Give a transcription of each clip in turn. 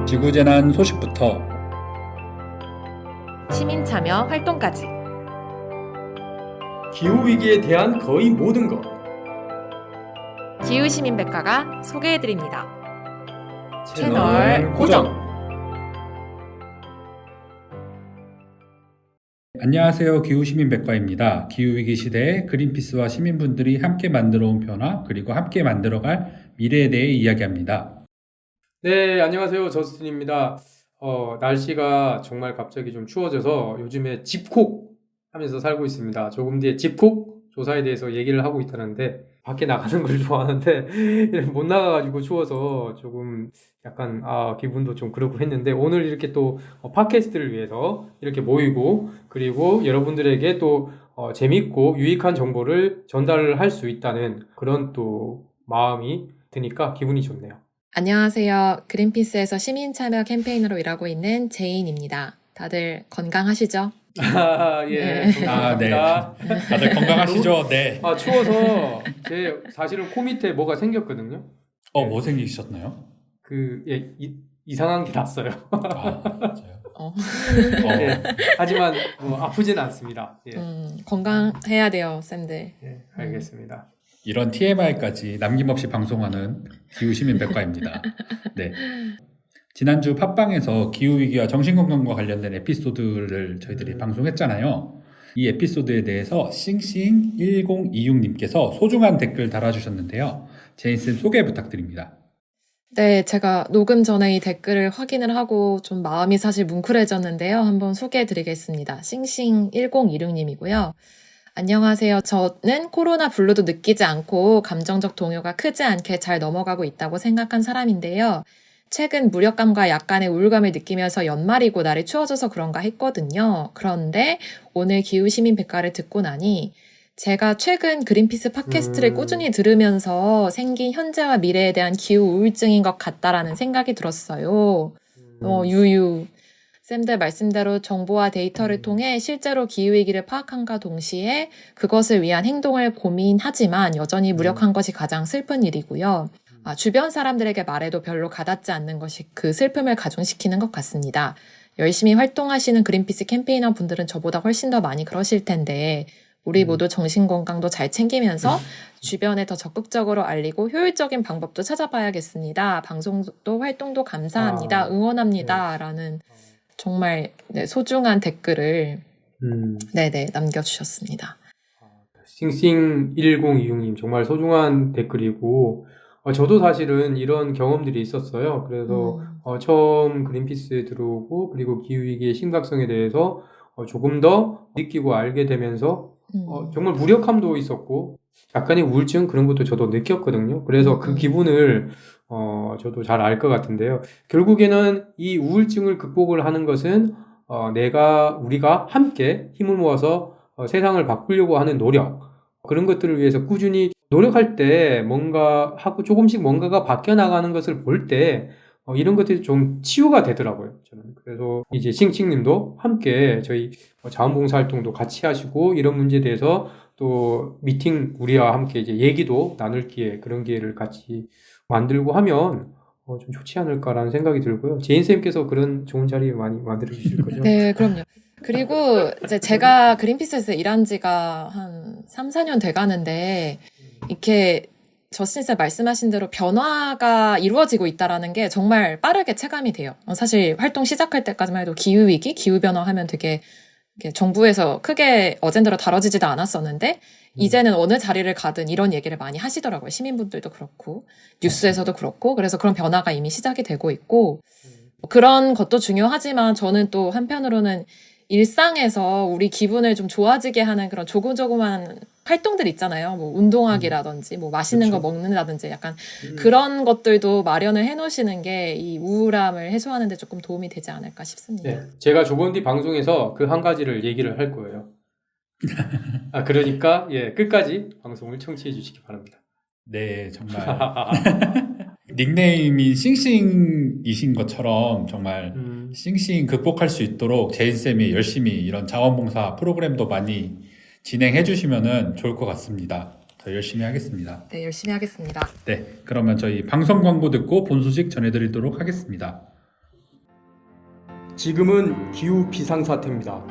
지구재난 소식부터 시민 참여 활동까지 기후위기에 대한 거의 모든 것 기후시민백과가 소개해드립니다. 채널 고정. 안녕하세요. 기후시민백과입니다. 기후위기 시대에 그린피스와 시민분들이 함께 만들어온 변화 그리고 함께 만들어갈 미래에 대해 이야기합니다. 네, 안녕하세요. 저스틴입니다. 날씨가 정말 갑자기 좀 추워져서 요즘에 집콕 하면서 살고 있습니다. 조금 뒤에 집콕 조사에 대해서 얘기를 하고 있다는데 밖에 나가는 걸 좋아하는데 못 나가가지고 추워서 조금 약간 기분도 좀 그렇고 했는데 오늘 이렇게 또 팟캐스트를 위해서 이렇게 모이고 그리고 여러분들에게 또 재밌고 유익한 정보를 전달을 할 수 있다는 그런 또 마음이 드니까 기분이 좋네요. 안녕하세요. 그린피스에서 시민 참여 캠페인으로 일하고 있는 제인입니다. 다들 건강하시죠? 예. 네. 감사합니다. 다들 건강하시죠? 네. 추워서 제 사실은 코 밑에 뭐가 생겼거든요. 뭐 생기셨나요? 이상한 게 났어요. 맞아요. 예. 하지만 아프진 않습니다. 예. 건강해야 돼요, 쌤들. 예, 알겠습니다. 이런 TMI까지 남김없이 방송하는 기후시민백과입니다. 네. 지난주 팟빵에서 기후위기와 정신건강과 관련된 에피소드를 저희들이 방송했잖아요. 이 에피소드에 대해서 싱싱1026님께서 소중한 댓글 달아주셨는데요. 제인쌤 소개 부탁드립니다. 네, 제가 녹음 전에 이 댓글을 확인을 하고 좀 마음이 사실 뭉클해졌는데요. 한번 소개해드리겠습니다. 싱싱1026님이고요. 안녕하세요. 저는 코로나 블루도 느끼지 않고 감정적 동요가 크지 않게 잘 넘어가고 있다고 생각한 사람인데요. 최근 무력감과 약간의 우울감을 느끼면서 연말이고 날이 추워져서 그런가 했거든요. 그런데 오늘 기후시민백과를 듣고 나니 제가 최근 그린피스 팟캐스트를 꾸준히 들으면서 생긴 현재와 미래에 대한 기후 우울증인 것 같다라는 생각이 들었어요. 유유. 쌤들 말씀대로 정보와 데이터를 통해 실제로 기후위기를 파악함과 동시에 그것을 위한 행동을 고민하지만 여전히 무력한 것이 가장 슬픈 일이고요. 주변 사람들에게 말해도 별로 가닿지 않는 것이 그 슬픔을 가중시키는 것 같습니다. 열심히 활동하시는 그린피스 캠페이너 분들은 저보다 훨씬 더 많이 그러실 텐데 우리 모두 정신건강도 잘 챙기면서 주변에 더 적극적으로 알리고 효율적인 방법도 찾아봐야겠습니다. 방송도 활동도 감사합니다. 응원합니다. 라는 정말 소중한 댓글을 남겨주셨습니다. 싱싱1026님 정말 소중한 댓글이고 저도 사실은 이런 경험들이 있었어요. 그래서 처음 그린피스에 들어오고 그리고 기후위기의 심각성에 대해서 조금 더 느끼고 알게 되면서 정말 무력함도 있었고 약간의 우울증 그런 것도 저도 느꼈거든요. 그래서 그 기분을 저도 잘 알 것 같은데요. 결국에는 이 우울증을 극복을 하는 것은 우리가 함께 힘을 모아서 세상을 바꾸려고 하는 노력 그런 것들을 위해서 꾸준히 노력할 때 뭔가 하고 조금씩 뭔가가 바뀌어 나가는 것을 볼 때 이런 것들이 좀 치유가 되더라고요. 저는 그래서 이제 싱싱님도 함께 저희 자원봉사 활동도 같이 하시고 이런 문제에 대해서 또 미팅 우리와 함께 이제 얘기도 나눌 기회 그런 기회를 같이 만들고 하면 좀 좋지 않을까라는 생각이 들고요. 제인쌤께서 그런 좋은 자리 많이 만들어 주실 거죠? 네, 그럼요. 그리고 이제 제가 그린피스에서 일한 지가 한 3, 4년 돼 가는데 이렇게 저스틴 말씀하신 대로 변화가 이루어지고 있다라는 게 정말 빠르게 체감이 돼요. 사실 활동 시작할 때까지만 해도 기후위기, 기후변화 하면 되게 정부에서 크게 어젠다로 다뤄지지도 않았었는데 이제는 어느 자리를 가든 이런 얘기를 많이 하시더라고요. 시민분들도 그렇고 뉴스에서도 그렇고 그래서 그런 변화가 이미 시작이 되고 있고 그런 것도 중요하지만 저는 또 한편으로는 일상에서 우리 기분을 좀 좋아지게 하는 그런 조그조그만 활동들 있잖아요. 뭐 운동하기라든지 뭐 맛있는 거 먹는다든지 약간 그런 것들도 마련을 해놓으시는 게 이 우울함을 해소하는 데 조금 도움이 되지 않을까 싶습니다. 네, 제가 조금 뒤 방송에서 그 한 가지를 얘기를 할 거예요. 그러니까 끝까지 방송을 청취해 주시기 바랍니다. 네, 정말 닉네임이 싱싱이신 것처럼 정말 싱싱 극복할 수 있도록 제인쌤이 열심히 이런 자원봉사 프로그램도 많이 진행해 주시면 좋을 것 같습니다. 더 열심히 하겠습니다. 네, 열심히 하겠습니다. 네, 그러면 저희 방송 광고 듣고 본 소식 전해드리도록 하겠습니다. 지금은 기후 비상사태입니다.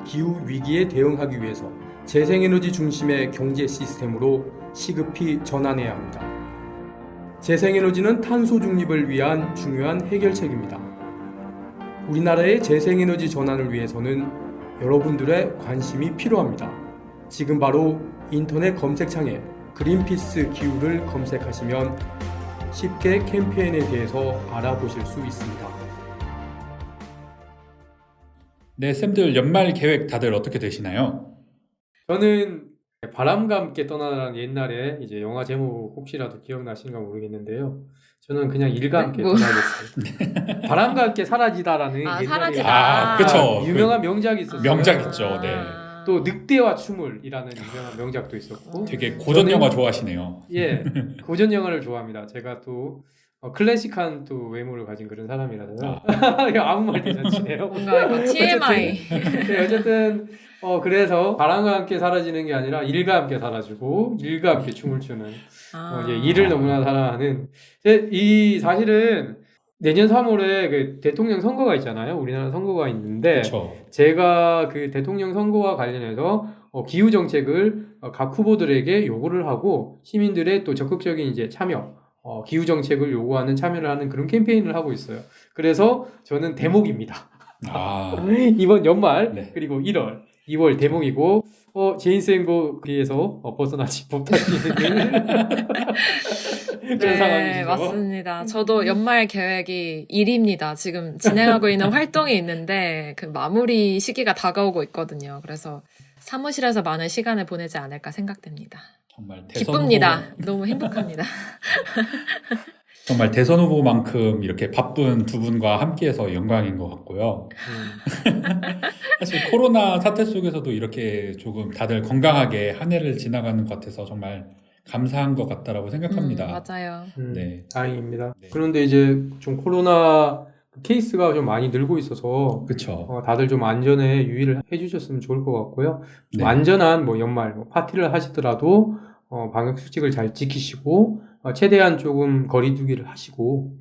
기후 위기에 대응하기 위해서 재생에너지 중심의 경제 시스템으로 시급히 전환해야 합니다. 재생에너지는 탄소 중립을 위한 중요한 해결책입니다. 우리나라의 재생에너지 전환을 위해서는 여러분들의 관심이 필요합니다. 지금 바로 인터넷 검색창에 그린피스 기후를 검색하시면 쉽게 캠페인에 대해서 알아보실 수 있습니다. 네, 쌤들 연말 계획 다들 어떻게 되시나요? 저는 바람과 함께 떠나라는 옛날에 이제 영화 제목 혹시라도 기억나시는가 모르겠는데요. 저는 그냥 일과 함께 뭐. 떠나겠습니다. 바람과 함께 사라지다라는 아, 옛날에 사라지다. 그쵸. 유명한 명작이 있었어요. 명작 있죠. 네. 또 늑대와 추물이라는 유명한 명작도 있었고 되게 고전 저는- 영화 좋아하시네요. 예, 고전 영화를 좋아합니다. 제가 또 클래식한 또 외모를 가진 그런 사람이라서요. 아무 말 대잔치네요. 뭔가 이거 TMI. 네, 어쨌든 그래서 바람과 함께 사라지는 게 아니라 일과 함께 사라지고 일과 함께 춤을 추는 이제 일을 너무나 사랑하는 이 사실은 내년 3월에 그 대통령 선거가 있잖아요. 우리나라 선거가 있는데 그렇죠. 제가 그 대통령 선거와 관련해서 기후 정책을 각 후보들에게 요구를 하고 시민들의 또 적극적인 이제 참여, 기후 정책을 요구하는 참여를 하는 그런 캠페인을 하고 있어요. 그래서 저는 대목입니다. 아, 이번 연말 네. 그리고 1월, 2월 대목이고 제인쌤도 그에서 벗어나지 못하시는 그런 네, 상황이시죠. 맞습니다. 저도 연말 계획이 일입니다. 지금 진행하고 있는 활동이 있는데 그 마무리 시기가 다가오고 있거든요. 그래서 사무실에서 많은 시간을 보내지 않을까 생각됩니다. 정말 대선 기쁩니다. 후보, 너무 행복합니다. 정말 대선 후보만큼 이렇게 바쁜 두 분과 함께해서 영광인 것 같고요. 사실 코로나 사태 속에서도 이렇게 조금 다들 건강하게 한 해를 지나가는 것 같아서 정말 감사한 것 같다라고 생각합니다. 맞아요. 네. 다행입니다. 네. 그런데 이제 좀 코로나 케이스가 좀 많이 늘고 있어서 그렇죠. 다들 좀 안전에 유의를 해주셨으면 좋을 것 같고요. 좀 네. 안전한 뭐 연말 파티를 하시더라도 방역 수칙을 잘 지키시고 최대한 조금 거리두기를 하시고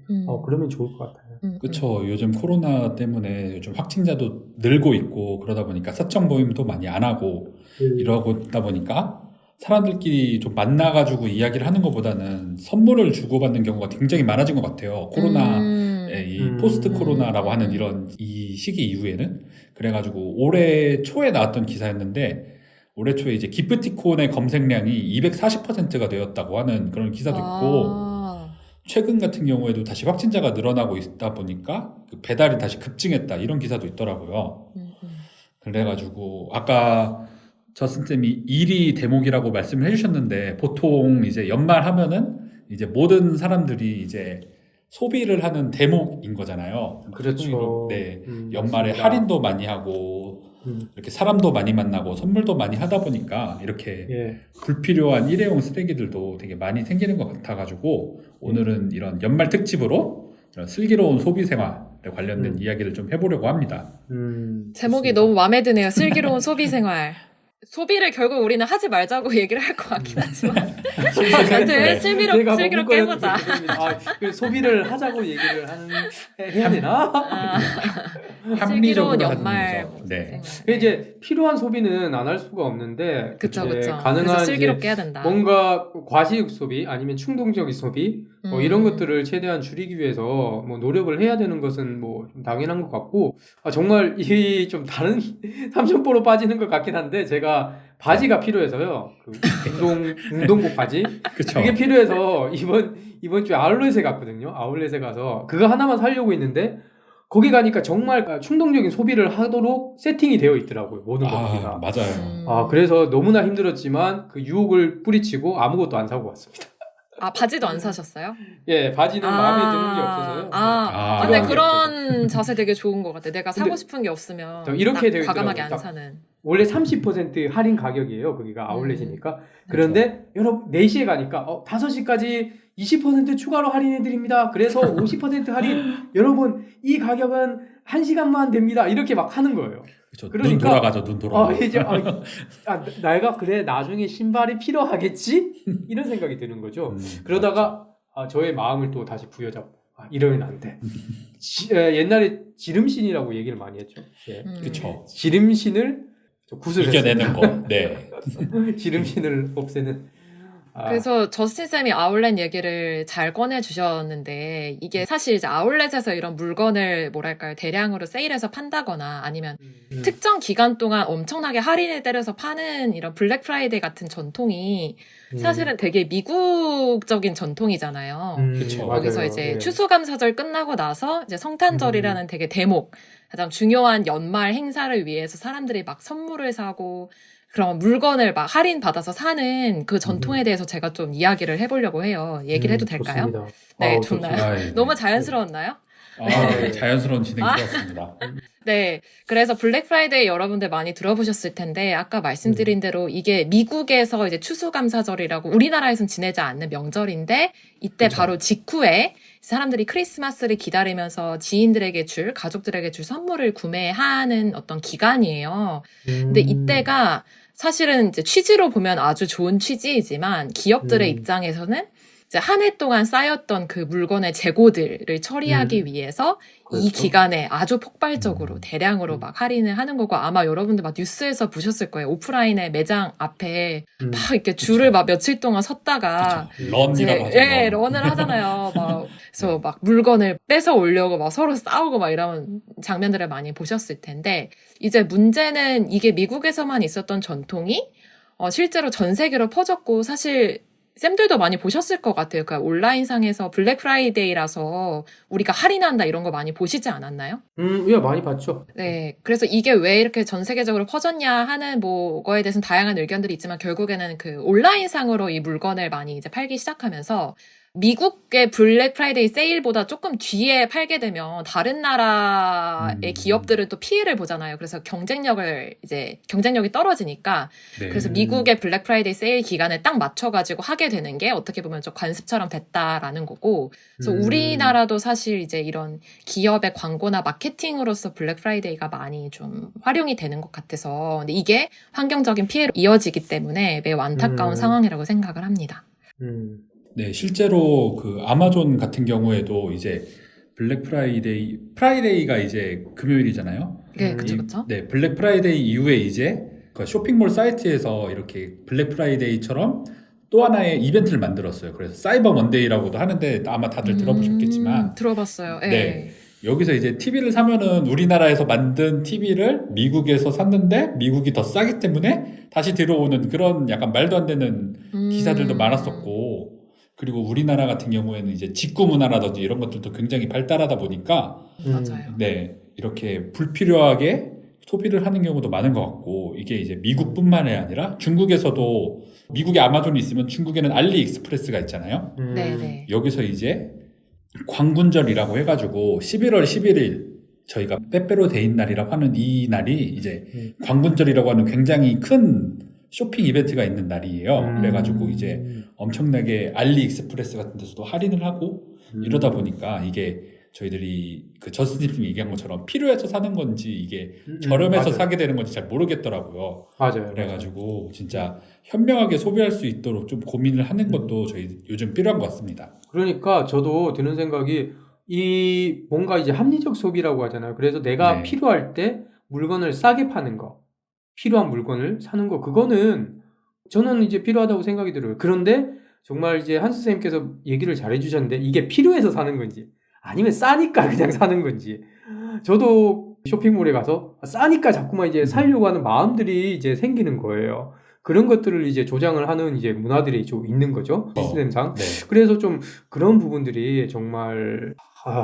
그러면 좋을 것 같아요. 그렇죠. 요즘 코로나 때문에 요즘 확진자도 늘고 있고 그러다 보니까 사적 모임도 많이 안 하고 이러다 보니까 사람들끼리 좀 만나가지고 이야기를 하는 것보다는 선물을 주고받는 경우가 굉장히 많아진 것 같아요. 코로나의 이 포스트 코로나라고 하는 이런 이 시기 이후에는. 그래가지고 올해 초에 나왔던 기사였는데 올해 초에 이제 기프티콘의 검색량이 240%가 되었다고 하는 그런 기사도 있고 최근 같은 경우에도 다시 확진자가 늘어나고 있다 보니까 그 배달이 다시 급증했다 이런 기사도 있더라고요. 그래가지고 아까 저슨쌤이 일이 대목이라고 말씀을 해주셨는데 보통 이제 연말 하면은 이제 모든 사람들이 이제 소비를 하는 대목인 거잖아요. 그렇죠. 네, 연말에 맞습니다. 할인도 많이 하고 이렇게 사람도 많이 만나고 선물도 많이 하다 보니까 이렇게 예. 불필요한 일회용 쓰레기들도 되게 많이 생기는 것 같아가지고 오늘은 이런 연말 특집으로 이런 슬기로운 소비 생활에 관련된 이야기를 좀 해보려고 합니다. 제목이 좋습니다. 너무 마음에 드네요. 슬기로운 소비 생활. 소비를 결국 우리는 하지 말자고 얘기를 할 것 같긴 하지만 여튼 네. 슬기롭게 해보자. 소비를 하자고 얘기를 해야 되나? 슬기로운 합리적으로 연말 하면서. 네. 생활. 이제 필요한 소비는 안 할 수가 없는데 그쵸. 이제 그래서 가능한 슬기롭게 이제 해야 된다. 뭔가 과시욕 소비 아니면 충동적인 소비 이런 것들을 최대한 줄이기 위해서 뭐 노력을 해야 되는 것은 뭐 좀 당연한 것 같고 정말 이 좀 다른 삼천포로 빠지는 것 같긴 한데 제가 바지가 필요해서요. 그 운동복 바지 그쵸. 그게 필요해서 이번 주에 아울렛에 갔거든요. 아울렛에 가서 그거 하나만 사려고 했는데 거기 가니까 정말 충동적인 소비를 하도록 세팅이 되어 있더라고요. 모든 것들이가. 맞아요. 그래서 너무나 힘들었지만 그 유혹을 뿌리치고 아무것도 안 사고 왔습니다. 바지도 안 사셨어요? 예, 바지는 마음에 드는 게 없어서요. 근데 필요한 게 그런 자세 되게 좋은 것 같아. 내가 사고 근데 싶은 게 없으면 이렇게 되어 과감하게 안 있더라고요. 사는. 원래 30% 할인 가격이에요. 거기가 아울렛이니까. 그런데 여러분 4시에 가니까 5시까지 20% 추가로 할인해 드립니다. 그래서 50% 할인. 여러분 이 가격은 1시간만 됩니다. 이렇게 막 하는 거예요. 그쵸. 그러니까 눈 돌아가죠. 눈 돌아가. 이제 내가 그래 나중에 신발이 필요하겠지? 이런 생각이 드는 거죠. 그러다가 저의 마음을 또 다시 부여잡고 이러면 안 돼. 옛날에 지름신이라고 얘기를 많이 했죠. 예. 그쵸. 지름신을 구슬했습니다. 이겨내는 거. 네. 지름신을 없애는. 그래서 저스틴 쌤이 아울렛 얘기를 잘 꺼내주셨는데 이게 사실 이제 아울렛에서 이런 물건을 뭐랄까요 대량으로 세일해서 판다거나 아니면 특정 기간 동안 엄청나게 할인을 때려서 파는 이런 블랙 프라이데이 같은 전통이 사실은 되게 미국적인 전통이잖아요. 그쵸. 거기서 맞아요. 이제 예. 추수감사절 끝나고 나서 이제 성탄절이라는 되게 대목, 가장 중요한 연말 행사를 위해서 사람들이 막 선물을 사고 그런 물건을 막 할인 받아서 사는 그 전통에 대해서 제가 좀 이야기를 해보려고 해요. 얘기를 해도 될까요? 좋습니다. 네, 아우, 좋나요? 좋습니다. 아이, 너무 자연스러웠나요? 네, 자연스러운 진행이었습니다. 네. 그래서 블랙 프라이데이 여러분들 많이 들어보셨을 텐데, 아까 말씀드린 대로 이게 미국에서 이제 추수감사절이라고 우리나라에선 지내지 않는 명절인데, 이때 그쵸. 바로 직후에 사람들이 크리스마스를 기다리면서 지인들에게 줄, 가족들에게 줄 선물을 구매하는 어떤 기간이에요. 근데 이때가 사실은 이제 취지로 보면 아주 좋은 취지이지만, 기업들의 입장에서는 이제 한 해 동안 쌓였던 그 물건의 재고들을 처리하기 위해서 이 그렇죠. 기간에 아주 폭발적으로 대량으로 막 할인을 하는 거고 아마 여러분들 막 뉴스에서 보셨을 거예요. 오프라인의 매장 앞에 막 이렇게 줄을 막 며칠 동안 섰다가 런이라고 하죠. 예, 런을 하잖아요. 막 그래서 막 물건을 뺏어 오려고 막 서로 싸우고 막 이런 장면들을 많이 보셨을 텐데 이제 문제는 이게 미국에서만 있었던 전통이 실제로 전 세계로 퍼졌고 사실 쌤들도 많이 보셨을 것 같아요. 그러니까 온라인상에서 블랙 프라이데이라서 우리가 할인한다 이런 거 많이 보시지 않았나요? 예, 많이 봤죠. 네. 그래서 이게 왜 이렇게 전 세계적으로 퍼졌냐 하는 뭐거에 대해서는 다양한 의견들이 있지만 결국에는 그 온라인상으로 이 물건을 많이 이제 팔기 시작하면서 미국의 블랙 프라이데이 세일보다 조금 뒤에 팔게 되면 다른 나라의 기업들은 또 피해를 보잖아요. 그래서 경쟁력이 떨어지니까 네. 그래서 미국의 블랙 프라이데이 세일 기간에 딱 맞춰가지고 하게 되는 게 어떻게 보면 좀 관습처럼 됐다라는 거고. 그래서 우리나라도 사실 이제 이런 기업의 광고나 마케팅으로서 블랙 프라이데이가 많이 좀 활용이 되는 것 같아서. 근데 이게 환경적인 피해로 이어지기 때문에 매우 안타까운 상황이라고 생각을 합니다. 네, 실제로 그 아마존 같은 경우에도 이제 블랙 프라이데이가 이제 금요일이잖아요. 네, 그쵸. 네, 블랙 프라이데이 이후에 이제 그 쇼핑몰 사이트에서 이렇게 블랙 프라이데이처럼 또 하나의 이벤트를 만들었어요. 그래서 사이버 먼데이라고도 하는데 아마 다들 들어보셨겠지만 들어봤어요. 네. 네. 여기서 이제 TV를 사면은 우리나라에서 만든 TV를 미국에서 샀는데 미국이 더 싸기 때문에 다시 들어오는 그런 약간 말도 안 되는 기사들도 많았었고 그리고 우리나라 같은 경우에는 이제 직구 문화라든지 이런 것들도 굉장히 발달하다 보니까 맞아요. 네, 이렇게 불필요하게 소비를 하는 경우도 많은 것 같고 이게 이제 미국뿐만이 아니라 중국에서도 미국에 아마존이 있으면 중국에는 알리익스프레스가 있잖아요. 네네. 여기서 이제 광군절이라고 해가지고 11월 11일 저희가 빼빼로 데인 날이라고 하는 이 날이 이제 광군절이라고 하는 굉장히 큰 쇼핑 이벤트가 있는 날이에요. 그래가지고 이제 엄청나게 알리익스프레스 같은 데서도 할인을 하고 이러다 보니까 이게 저희들이 그 저스틴님이 얘기한 것처럼 필요해서 사는 건지 이게 저렴해서 맞아요. 사게 되는 건지 잘 모르겠더라고요. 맞아요. 그래가지고 진짜 현명하게 소비할 수 있도록 좀 고민을 하는 것도 저희 요즘 필요한 것 같습니다. 그러니까 저도 드는 생각이 이 뭔가 이제 합리적 소비라고 하잖아요. 그래서 내가 네. 필요할 때 물건을 싸게 파는 거, 필요한 물건을 사는 거, 그거는 저는 이제 필요하다고 생각이 들어요. 그런데 정말 이제 한스 선생님께서 얘기를 잘 해주셨는데 이게 필요해서 사는 건지 아니면 싸니까 그냥 사는 건지 저도 쇼핑몰에 가서 싸니까 자꾸만 이제 사려고 하는 마음들이 이제 생기는 거예요. 그런 것들을 이제 조장을 하는 이제 문화들이 좀 있는 거죠. 시스템상. 네. 그래서 좀 그런 부분들이 정말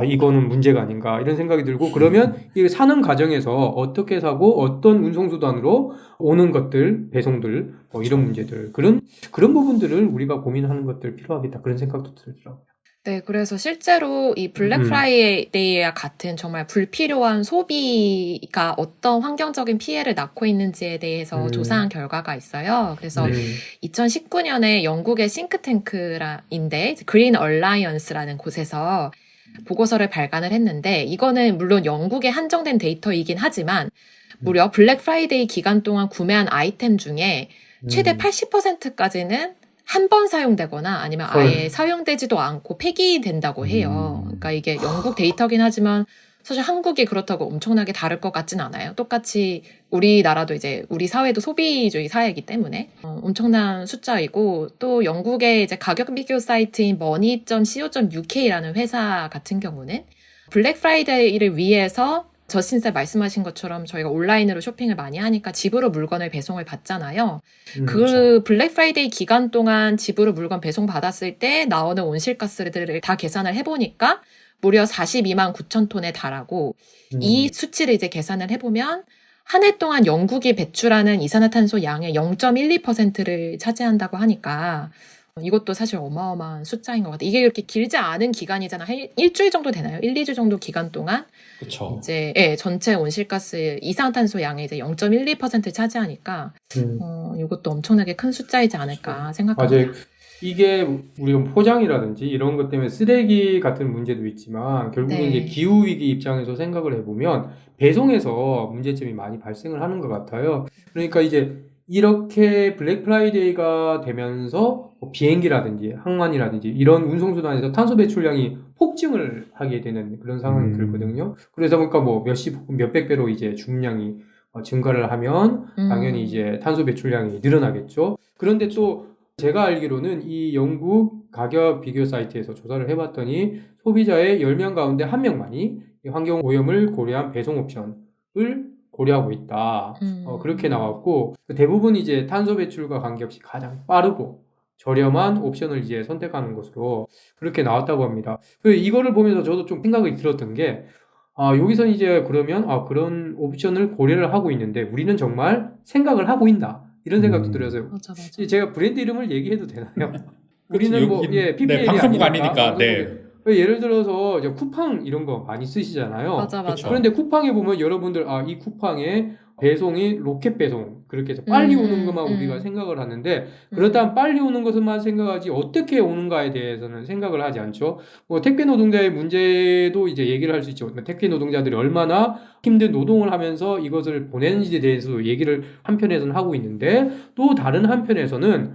이거는 문제가 아닌가 이런 생각이 들고 그러면 이 사는 과정에서 어떻게 사고 어떤 운송수단으로 오는 것들 배송들 뭐 이런 문제들 그런 부분들을 우리가 고민하는 것들 필요하겠다 그런 생각도 들더라고요. 네, 그래서 실제로 이 블랙 프라이데이와 같은 정말 불필요한 소비가 어떤 환경적인 피해를 낳고 있는지에 대해서 조사한 결과가 있어요. 그래서 2019년에 영국의 싱크탱크인데 그린 얼라이언스라는 곳에서 보고서를 발간을 했는데 이거는 물론 영국에 한정된 데이터이긴 하지만 무려 블랙 프라이데이 기간 동안 구매한 아이템 중에 최대 80%까지는 한 번 사용되거나 아니면 헐. 아예 사용되지도 않고 폐기된다고 해요. 그러니까 이게 영국 데이터긴 하지만 사실 한국이 그렇다고 엄청나게 다를 것 같진 않아요. 똑같이 우리나라도 이제 우리 사회도 소비주의 사회이기 때문에 엄청난 숫자이고, 또 영국의 이제 가격 비교 사이트인 money.co.uk라는 회사 같은 경우는 블랙 프라이데이를 위해서 저신세 말씀하신 것처럼 저희가 온라인으로 쇼핑을 많이 하니까 집으로 물건을 배송을 받잖아요. 그 블랙 프라이데이 기간 동안 집으로 물건 배송 받았을 때 나오는 온실가스들을 다 계산을 해보니까 무려 42만 9천 톤에 달하고, 이 수치를 이제 계산을 해보면 한 해 동안 영국이 배출하는 이산화탄소 양의 0.12%를 차지한다고 하니까 이것도 사실 어마어마한 숫자인 것 같아요. 이게 그렇게 길지 않은 기간이잖아. 한 일주일 정도 되나요? 1, 2주 정도 기간 동안 그렇죠. 이제 전체 온실가스 이산화탄소 양의 이제 0.12%를 차지하니까 이것도 엄청나게 큰 숫자이지 않을까 생각합니다. 맞아요. 이게 우리가 포장이라든지 이런 것 때문에 쓰레기 같은 문제도 있지만 결국은 네. 이제 기후 위기 입장에서 생각을 해보면 배송에서 문제점이 많이 발생을 하는 것 같아요. 그러니까 이제 이렇게 블랙 프라이데이가 되면서 비행기라든지 항만이라든지 이런 운송수단에서 탄소 배출량이 폭증을 하게 되는 그런 상황이 들거든요. 그러다 보니까 뭐 몇백 배로 이제 중량이 증가를 하면 당연히 이제 탄소 배출량이 늘어나겠죠. 그런데 또 제가 알기로는 이 영국 가격 비교 사이트에서 조사를 해봤더니 소비자의 10명 가운데 1명만이 환경 오염을 고려한 배송 옵션을 고려하고 있다. 그렇게 나왔고, 대부분 이제 탄소 배출과 관계없이 가장 빠르고 저렴한 옵션을 이제 선택하는 것으로 그렇게 나왔다고 합니다. 이거를 보면서 저도 좀 생각이 들었던 게, 여기서 이제 그러면, 그런 옵션을 고려를 하고 있는데 우리는 정말 생각을 하고 있나? 이런 생각도 들어서요. 맞아. 제가 브랜드 이름을 얘기해도 되나요? 우리는 뭐, 여긴, PPL이 방송국 아니니까, 예를 들어서 이제 쿠팡 이런 거 많이 쓰시잖아요. 맞아. 그런데 쿠팡에 보면 여러분들, 이 쿠팡에 배송이 로켓 배송, 그렇게 해서 빨리 오는 것만 우리가 생각을 하는데, 그렇다면 빨리 오는 것만 생각하지 어떻게 오는가에 대해서는 생각을 하지 않죠. 뭐 택배 노동자의 문제도 이제 얘기를 할 수 있죠. 택배 노동자들이 얼마나 힘든 노동을 하면서 이것을 보내는지에 대해서도 얘기를 한편에서는 하고 있는데, 또 다른 한편에서는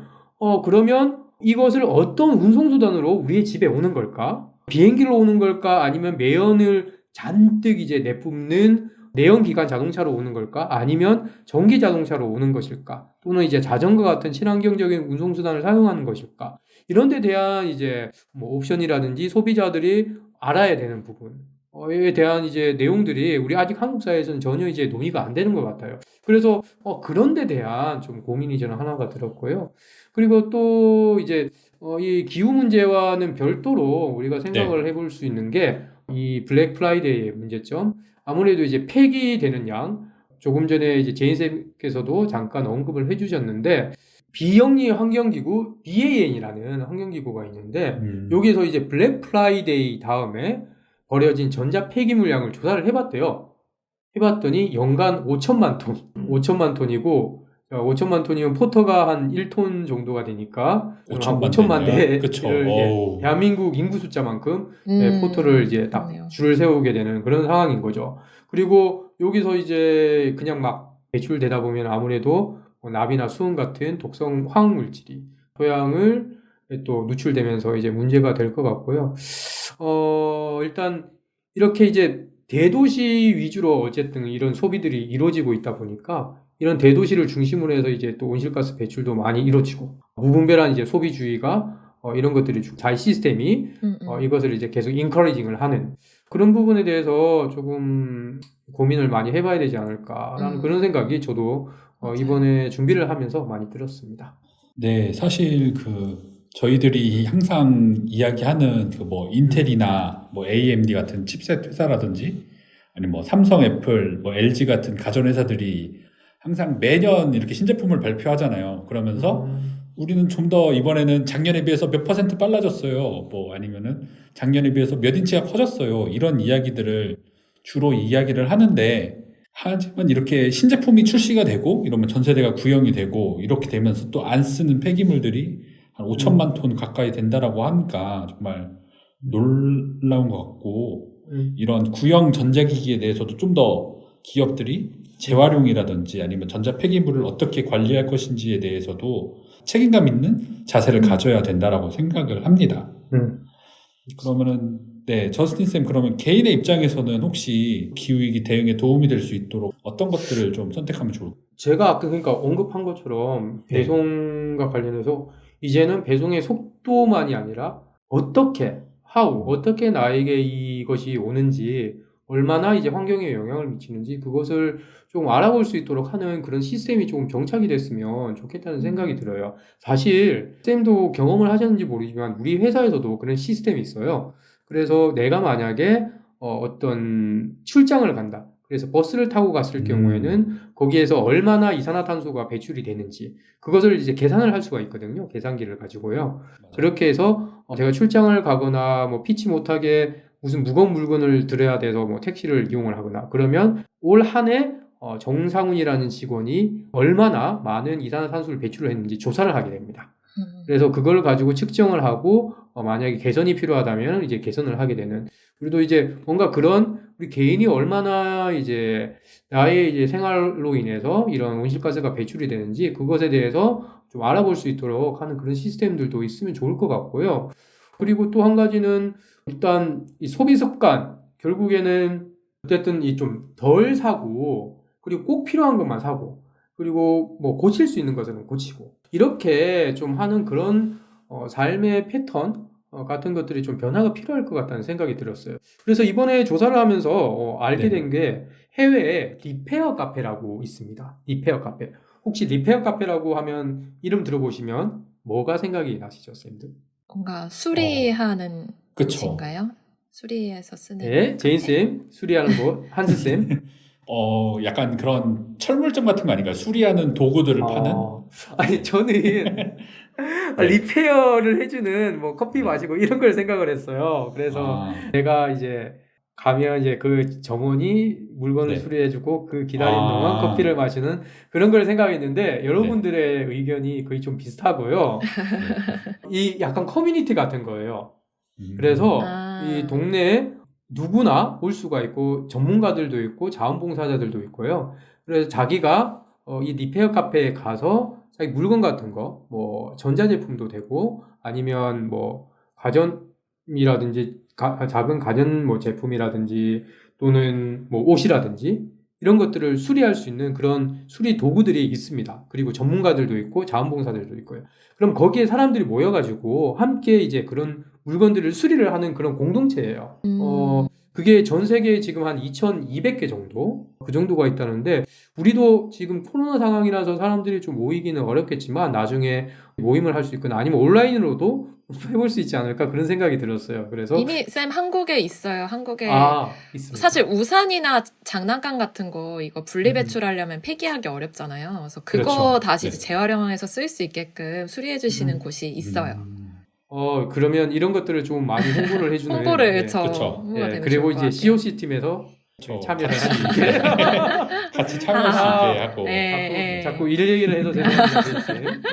그러면 이것을 어떤 운송수단으로 우리의 집에 오는 걸까? 비행기로 오는 걸까? 아니면 매연을 잔뜩 이제 내뿜는 내연기관 자동차로 오는 걸까? 아니면 전기 자동차로 오는 것일까? 또는 이제 자전거 같은 친환경적인 운송수단을 사용하는 것일까? 이런 데 대한 이제 뭐 옵션이라든지 소비자들이 알아야 되는 부분에 대한 이제 내용들이 우리 아직 한국 사회에서는 전혀 이제 논의가 안 되는 것 같아요. 그래서 그런 데 대한 좀 고민이 저는 하나가 들었고요. 그리고 또 이제 이 기후 문제와는 별도로 우리가 생각을 해볼 수 있는 게 이 블랙 프라이데이의 문제점. 아무래도 이제 폐기되는 양, 조금 전에 이제 제인쌤께서도 잠깐 언급을 해주셨는데, 비영리 환경기구 BAN이라는 환경기구가 있는데, 여기에서 이제 블랙 프라이데이 다음에 버려진 전자 폐기물량을 조사를 해봤대요. 해봤더니 연간 5천만 톤, 5천만 톤이고, 5천만 톤이면 포터가 한 1톤 정도가 되니까 5천만 대를 대한민국 인구 숫자만큼 포터를 이제 딱 줄을 세우게 되는 그런 상황인 거죠. 그리고 여기서 이제 그냥 막 배출되다 보면 아무래도 납이나 수은 같은 독성 화학물질이 토양을 또 누출되면서 이제 문제가 될 것 같고요. 일단 이렇게 이제 대도시 위주로 어쨌든 이런 소비들이 이루어지고 있다 보니까 이런 대도시를 중심으로 해서 이제 또 온실가스 배출도 많이 이루어지고 무분별한 이제 소비주의가 이런 것들이 자이 시스템이 이것을 이제 계속 인커리징을 하는 그런 부분에 대해서 조금 고민을 많이 해봐야 되지 않을까라는 그런 생각이 저도 이번에 준비를 하면서 많이 들었습니다. 네, 사실 저희들이 항상 이야기하는 뭐 인텔이나 뭐 AMD 같은 칩셋 회사라든지 아니면 뭐 삼성, 애플, 뭐 LG 같은 가전 회사들이 항상 매년 이렇게 신제품을 발표하잖아요. 그러면서 우리는 좀 더 이번에는 작년에 비해서 몇 % 빨라졌어요. 뭐 아니면은 작년에 비해서 몇 인치가 커졌어요. 이런 이야기들을 주로 이야기를 하는데, 하지만 이렇게 신제품이 출시가 되고 이러면 전세대가 구형이 되고 이렇게 되면서 또 안 쓰는 폐기물들이 한 5천만 톤 가까이 된다라고 하니까 정말 놀라운 것 같고, 이런 구형 전자기기에 대해서도 좀 더 기업들이 재활용이라든지 아니면 전자 폐기물을 어떻게 관리할 것인지에 대해서도 책임감 있는 자세를 가져야 된다라고 생각을 합니다. 그러면은 네, 저스틴 쌤, 그러면 개인의 입장에서는 혹시 기후위기 대응에 도움이 될 수 있도록 어떤 것들을 좀 선택하면 좋을까요? 제가 아까 그러니까 언급한 것처럼 네. 배송과 관련해서 이제는 배송의 속도만이 아니라 어떻게, 어떻게 나에게 이것이 오는지, 얼마나 이제 환경에 영향을 미치는지 그것을 좀 알아볼 수 있도록 하는 그런 시스템이 조금 정착이 됐으면 좋겠다는 생각이 들어요. 사실 쌤도 경험을 하셨는지 모르지만 우리 회사에서도 그런 시스템이 있어요. 그래서 내가 만약에 어떤 출장을 간다. 그래서 버스를 타고 갔을 경우에는 거기에서 얼마나 이산화탄소가 배출이 되는지 그것을 이제 계산을 할 수가 있거든요. 계산기를 가지고요. 그렇게 해서 제가 출장을 가거나 뭐 피치 못하게 무슨 무거운 물건을 들어야 돼서 뭐 택시를 이용을 하거나 그러면 올 한 해 정상훈이라는 직원이 얼마나 많은 이산화탄소를 배출을 했는지 조사를 하게 됩니다. 그래서 그걸 가지고 측정을 하고 만약에 개선이 필요하다면 이제 개선을 하게 되는 우리도 이제 뭔가 그런 우리 개인이 얼마나 이제 나의 이제 생활로 인해서 이런 온실가스가 배출이 되는지 그것에 대해서 좀 알아볼 수 있도록 하는 그런 시스템들도 있으면 좋을 것 같고요. 그리고 또 한 가지는 일단 이 소비 습관 결국에는 어쨌든 이 좀 덜 사고 그리고 꼭 필요한 것만 사고 그리고 뭐 고칠 수 있는 것은 고치고 이렇게 좀 하는 그런 삶의 패턴 같은 것들이 좀 변화가 필요할 것 같다는 생각이 들었어요. 그래서 이번에 조사를 하면서 알게 네. 된 게 해외에 리페어 카페라고 있습니다. 리페어 카페. 혹시 리페어 카페라고 하면 이름 들어보시면 뭐가 생각이 나시죠, 쌤들? 뭔가 수리하는 그쵸. 곳인가요? 수리해서 쓰는 네, 카페? 제인쌤 수리하는 곳, 한스쌤. 약간 그런 철물점 같은 거 아닌가요? 수리하는 도구들을 파는? 아니 저는 네. 리페어를 해주는 뭐 커피 마시고 이런 걸 생각을 했어요. 그래서 내가 이제 가면 이제 그 점원이 물건을 네. 수리해주고 그 기다리는 동안 커피를 마시는 그런 걸 생각했는데 여러분들의 의견이 거의 좀 비슷하고요. 이 약간 커뮤니티 같은 거예요. 그래서 이 동네에 누구나 올 수가 있고 전문가들도 있고 자원봉사자들도 있고요. 그래서 자기가 이 리페어 카페에 가서 자기 물건 같은 거, 뭐 전자제품도 되고 아니면 뭐 가전이라든지 작은 가전 뭐 제품이라든지 또는 뭐 옷이라든지 이런 것들을 수리할 수 있는 그런 수리 도구들이 있습니다. 그리고 전문가들도 있고 자원봉사들도 있고요. 그럼 거기에 사람들이 모여가지고 함께 이제 그런 물건들을 수리를 하는 그런 공동체예요. 그게 전 세계에 지금 한 2,200개 정도? 그 정도가 있다는데, 우리도 지금 코로나 상황이라서 사람들이 좀 모이기는 어렵겠지만, 나중에 모임을 할 수 있거나 아니면 온라인으로도 해볼 수 있지 않을까 그런 생각이 들었어요. 그래서 이미 쌤 한국에 있어요. 한국에 있습니다. 사실 우산이나 장난감 같은 거 이거 분리 배출하려면 폐기하기 어렵잖아요. 그래서 그거 그렇죠. 다시 이제 재활용해서 쓸 수 있게끔 수리해 주시는 곳이 있어요. 그러면 이런 것들을 좀 많이 홍보를 해주는 홍보를 그쵸. 홍보가 되면 그리고 좋을 것 이제 같아요. COC 팀에서 참여를 할 수 있게 같이 참여할 수 있게 하고. 자꾸 일 얘기를 해서 죄송합니다.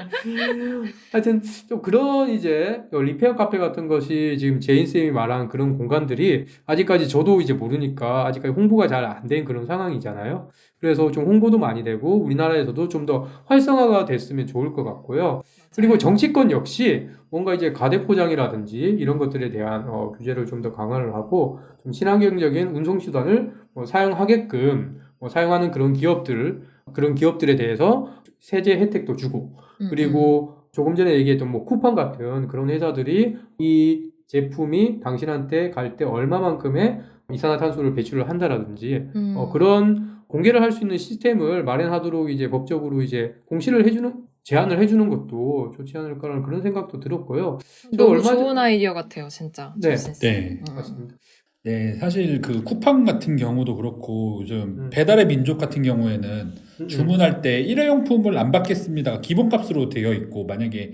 하여튼 좀 그런 이제 리페어 카페 같은 것이 지금 제인 쌤이 말한 그런 공간들이 아직까지 저도 이제 모르니까 아직까지 홍보가 잘 안 된 그런 상황이잖아요. 그래서 좀 홍보도 많이 되고 우리나라에서도 좀 더 활성화가 됐으면 좋을 것 같고요. 그리고 정치권 역시 뭔가 이제 가대포장이라든지 이런 것들에 대한 규제를 좀 더 강화를 하고 좀 친환경적인 운송수단을 사용하게끔 사용하는 그런 기업들에 대해서 세제 혜택도 주고 그리고 조금 전에 얘기했던 뭐 쿠팡 같은 그런 회사들이 이 제품이 당신한테 갈 때 얼마만큼의 이산화탄소를 배출을 한다라든지 그런 공개를 할 수 있는 시스템을 마련하도록 이제 법적으로 이제 제안을 해주는 것도 좋지 않을까라는 그런 생각도 들었고요. 너무 좋은 아이디어 같아요, 진짜. 네. 맞습니다. 네, 사실 그 쿠팡 같은 경우도 그렇고 요즘 배달의 민족 같은 경우에는 주문할 때 일회용품을 안 받겠습니다. 기본값으로 되어 있고 만약에